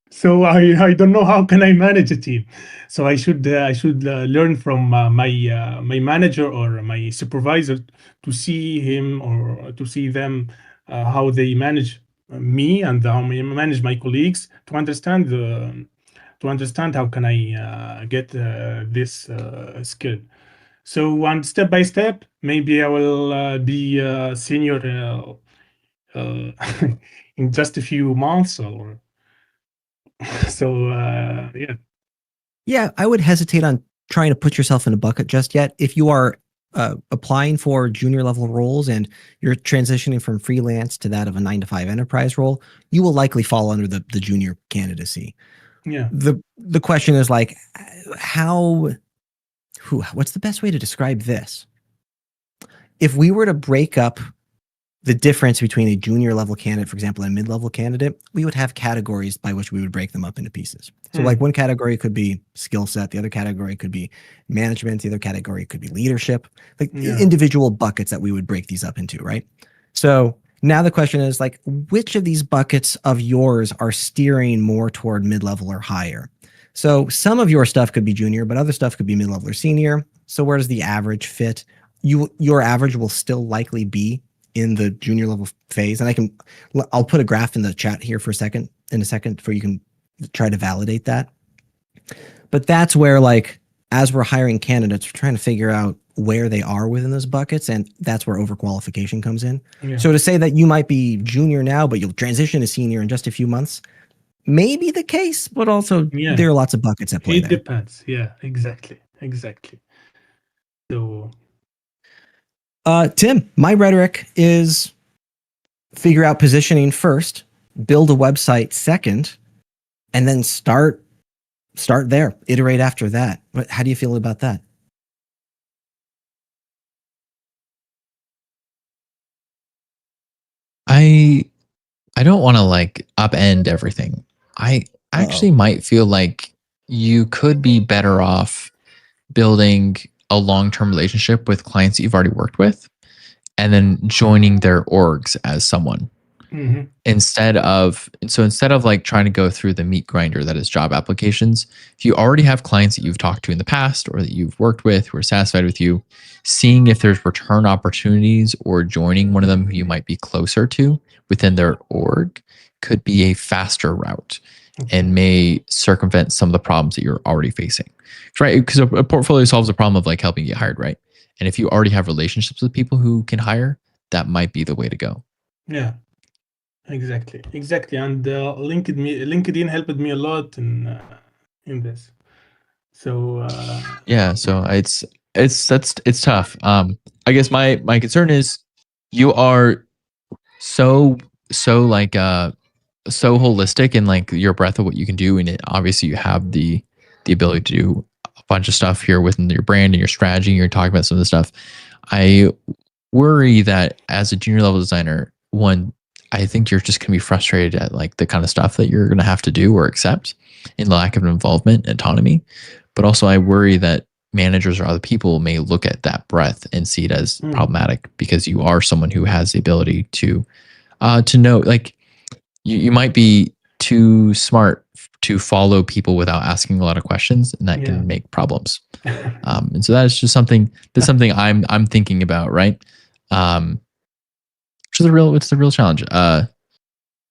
so I don't know how can I manage a team. So I should learn from my manager or my supervisor to see him or to see them how they manage me and how they manage my colleagues to understand how can I get this skill. So one step by step, maybe I will be senior in just a few months or so. Yeah, Yeah, I would hesitate on trying to put yourself in a bucket just yet. If you are applying for junior level roles and you're transitioning from freelance to that of a 9 to 5 enterprise role, you will likely fall under the junior candidacy. yeah, The question is like, what's the best way to describe this? If we were to break up the difference between a junior level candidate, for example, and a mid-level candidate, we would have categories by which we would break them up into pieces. So like one category could be skill set, the other category could be management, the other category could be leadership, like Yeah. individual buckets that we would break these up into, right? So now the question is like, which of these buckets of yours are steering more toward mid-level or higher? So some of your stuff could be junior, but other stuff could be mid-level or senior. So where does the average fit? Your average will still likely be in the junior level phase. And I'll put a graph in the chat here in a second for you can try to validate that. But that's where, like, as we're hiring candidates, we're trying to figure out where they are within those buckets. And that's where overqualification comes in. Yeah. So to say that you might be junior now, but you'll transition to senior in just a few months, may be the case, but also Yeah. there are lots of buckets at play It there. depends. Yeah, exactly. So Tim, my rhetoric is figure out positioning first, build a website second, and then start there, iterate after that. How do you feel about that? I don't want to like upend everything. I actually might feel like you could be better off building a long-term relationship with clients that you've already worked with and then joining their orgs as someone mhm. instead of like trying to go through the meat grinder that is job applications. If you already have clients that you've talked to in the past or that you've worked with who are satisfied with you, seeing if there's return opportunities or joining one of them who you might be closer to within their org could be a faster route and may circumvent some of the problems that you're already facing, right? Because a portfolio solves the problem of like helping you get hired, right? And if you already have relationships with people who can hire, that might be the way to go. Yeah, exactly. And LinkedIn helped me a lot in this. So Yeah, so it's tough. I guess my concern is you are so like so holistic in like your breadth of what you can do, and obviously you have the ability to do a bunch of stuff here within your brand and your strategy. You're talking about some of the stuff. I worry that as a junior level designer, one, I think you're just gonna be frustrated at like the kind of stuff that you're gonna have to do or accept in lack of involvement and autonomy. But also I worry that managers or other people may look at that breadth and see it as problematic because you are someone who has the ability to know, like you might be too smart to follow people without asking a lot of questions, and that can make problems. And so that's just something I'm thinking about, right? Which is it's the real challenge.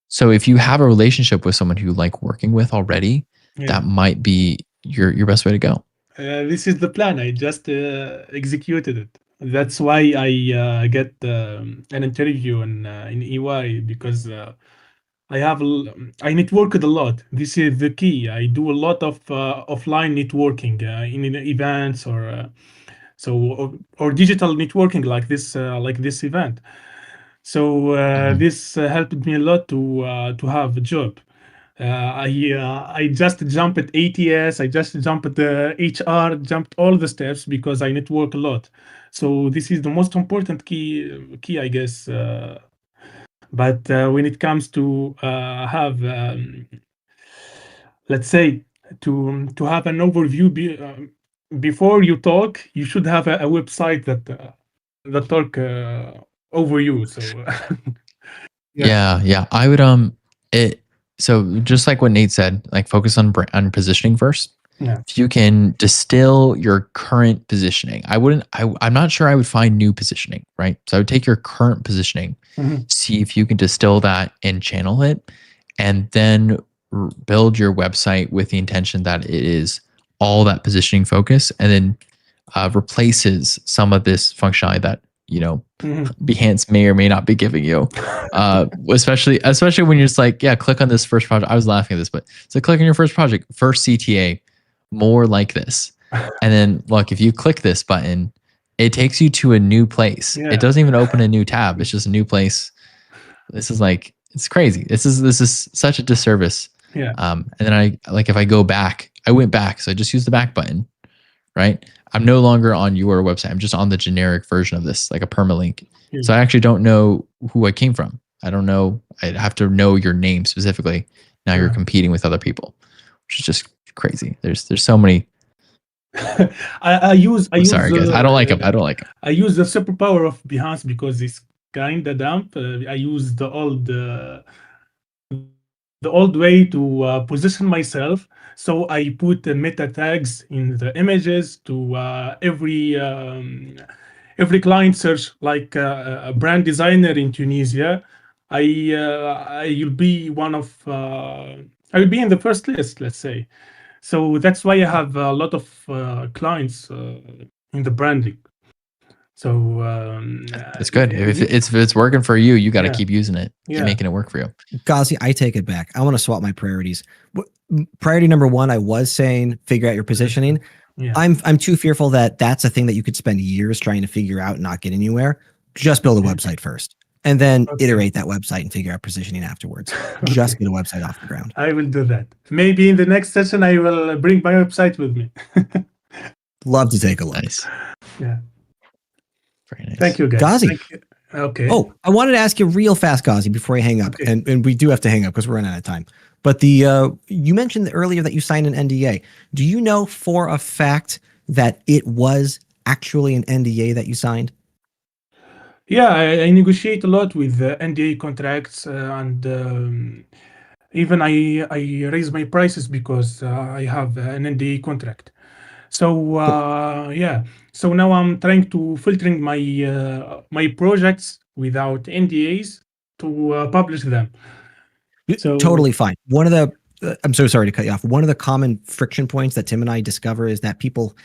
So if you have a relationship with someone who you like working with already, that might be your best way to go. this is the plan. I just executed it. That's why I get an interview in EY because I networked a lot. This is the key. I do a lot of offline networking in events or digital networking like this event. So this helped me a lot to have a job. I just jumped at ATS. I just jumped at the HR. Jumped all the steps because I network a lot. So this is the most important key, I guess. But when it comes to have, let's say, to have an overview before you talk, you should have a website that talk over you. So Yeah. I would it so just like what Nate said, like focus on positioning first. Yeah. If you can distill your current positioning, I'm not sure I would find new positioning, right? So I would take your current positioning, see if you can distill that and channel it, and then build your website with the intention that it is all that positioning focus, and then replaces some of this functionality that Behance may or may not be giving you, especially when you're just like, yeah, click on this first project. I was laughing at this, but so click on your first project, first CTA, more like this, and then look, if you click this button, it takes you to a new place. Yeah. It doesn't even open a new tab. It's just a new place. This is like, it's crazy. This is such a disservice. Yeah. And then if I go back, I went back, so I just used the back button, right? I'm no longer on your website. I'm just on the generic version of this, like a permalink. Yeah. So I actually don't know who I came from. I don't know. I'd have to know your name specifically. Now you're competing with other people, which is just crazy. There's so many. I use Sorry, guys. I don't like them. I use the superpower of Behance because it's kind of dumb. I use the old way to position myself. So I put meta tags in the images to every client search, like a brand designer in Tunisia. I will be I will be in the first list, let's say. So that's why I have a lot of clients in the branding. So it's good. If it's working for you, you got to keep using it. Keep Yeah. making it work for you. Ghozzi, I take it back. I want to swap my priorities. Priority number one, I was saying figure out your positioning. Yeah. I'm too fearful that that's a thing that you could spend years trying to figure out and not get anywhere. Just build a website first, and then iterate that website and figure out positioning afterwards. Just get a website off the ground. I will do that. Maybe in the next session, I will bring my website with me. Love to take a look. Nice. Yeah. Very nice. Thank you, guys. Ghozzi. Thank you. Okay. Oh, I wanted to ask you real fast, Ghozzi, before you hang up, Okay. and we do have to hang up because we're running out of time. But you mentioned earlier that you signed an NDA. Do you know for a fact that it was actually an NDA that you signed? Yeah, I negotiate a lot with NDA contracts, and even I raise my prices because I have an NDA contract. So yeah, so now I'm trying to filtering my projects without NDAs to publish them. So Totally fine. One of the I'm so sorry to cut you off. One of the common friction points that Tim and I discover is that people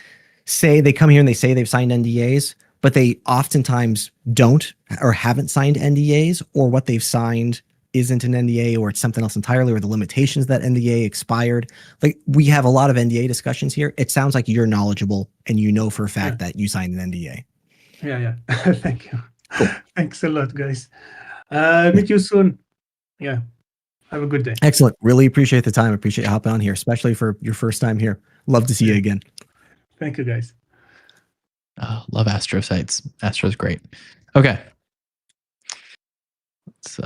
say they come here and they say they've signed NDAs, but they oftentimes don't or haven't signed NDAs, or what they've signed isn't an NDA, or it's something else entirely, or the limitations that NDA expired. Like, we have a lot of NDA discussions here. It sounds like you're knowledgeable and you know for a fact that you signed an NDA. Yeah. Thank you. Cool. Thanks a lot, guys. Meet you soon. Yeah. Have a good day. Excellent. Really appreciate the time. Appreciate you hopping on here, especially for your first time here. Love to see you again. Thank you, guys. Love Astro sites. Astro's great. Okay. Let's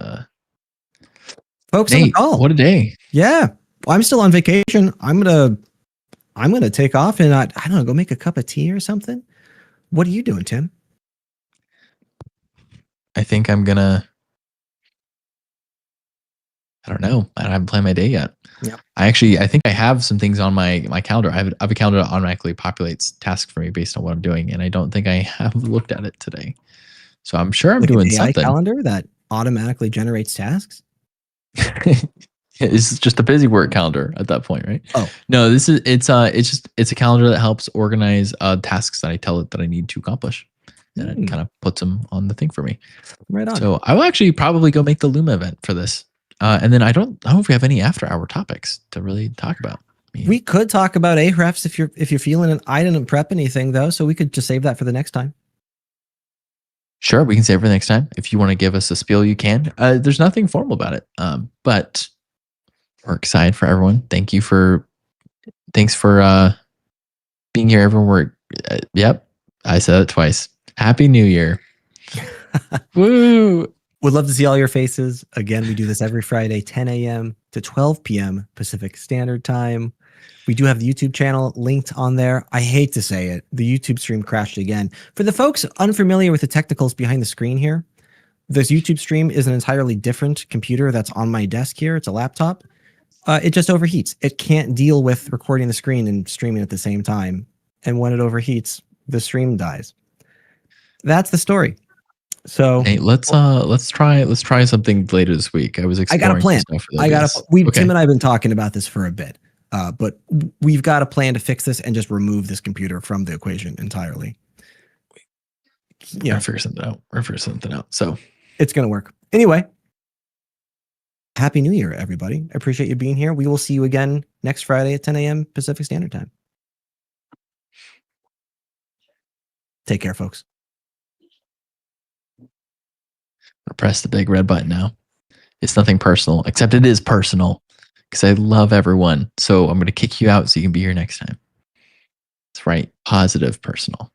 folks, Nate, what a day. Yeah. Well, I'm still on vacation. I'm gonna take off and I don't know, go make a cup of tea or something. What are you doing, Tim? I think I'm gonna, I don't know. I haven't planned my day yet. Yeah. I think I have some things on my calendar. I have a calendar that automatically populates tasks for me based on what I'm doing, and I don't think I have looked at it today. So I'm sure I'm doing an AI something. Calendar that automatically generates tasks. It's just a busy work calendar at that point, right? Oh no, it's a calendar that helps organize tasks that I tell it that I need to accomplish, and it kind of puts them on the thing for me. Right on. So I will actually probably go make the Luma event for this. And then I don't know if we have any after-hour topics to really talk about. We could talk about Ahrefs if you're feeling it. I didn't prep anything though, so we could just save that for the next time. Sure, we can save it for the next time. If you want to give us a spiel, you can. There's nothing formal about it, but we're excited for everyone. Thanks for being here, everyone. Yep, I said it twice. Happy New Year! Woo! Would love to see all your faces. Again, we do this every Friday, 10 a.m. to 12 p.m. Pacific Standard Time. We do have the YouTube channel linked on there. I hate to say it, the YouTube stream crashed again. For the folks unfamiliar with the technicals behind the screen here, this YouTube stream is an entirely different computer that's on my desk here. It's a laptop. It just overheats. It can't deal with recording the screen and streaming at the same time. And when it overheats, the stream dies. That's the story. So hey, let's try something later this week. I was exploring. I got a plan. Okay. Tim and I have been talking about this for a bit, but we've got a plan to fix this and just remove this computer from the equation entirely. Yeah, figure something out. We're figure something out. So it's gonna work anyway. Happy New Year, everybody! I appreciate you being here. We will see you again next Friday at 10 a.m. Pacific Standard Time. Take care, folks. Press the big red button now. It's nothing personal, except it is personal because I love everyone. So I'm going to kick you out so you can be here next time. That's right. Positive personal.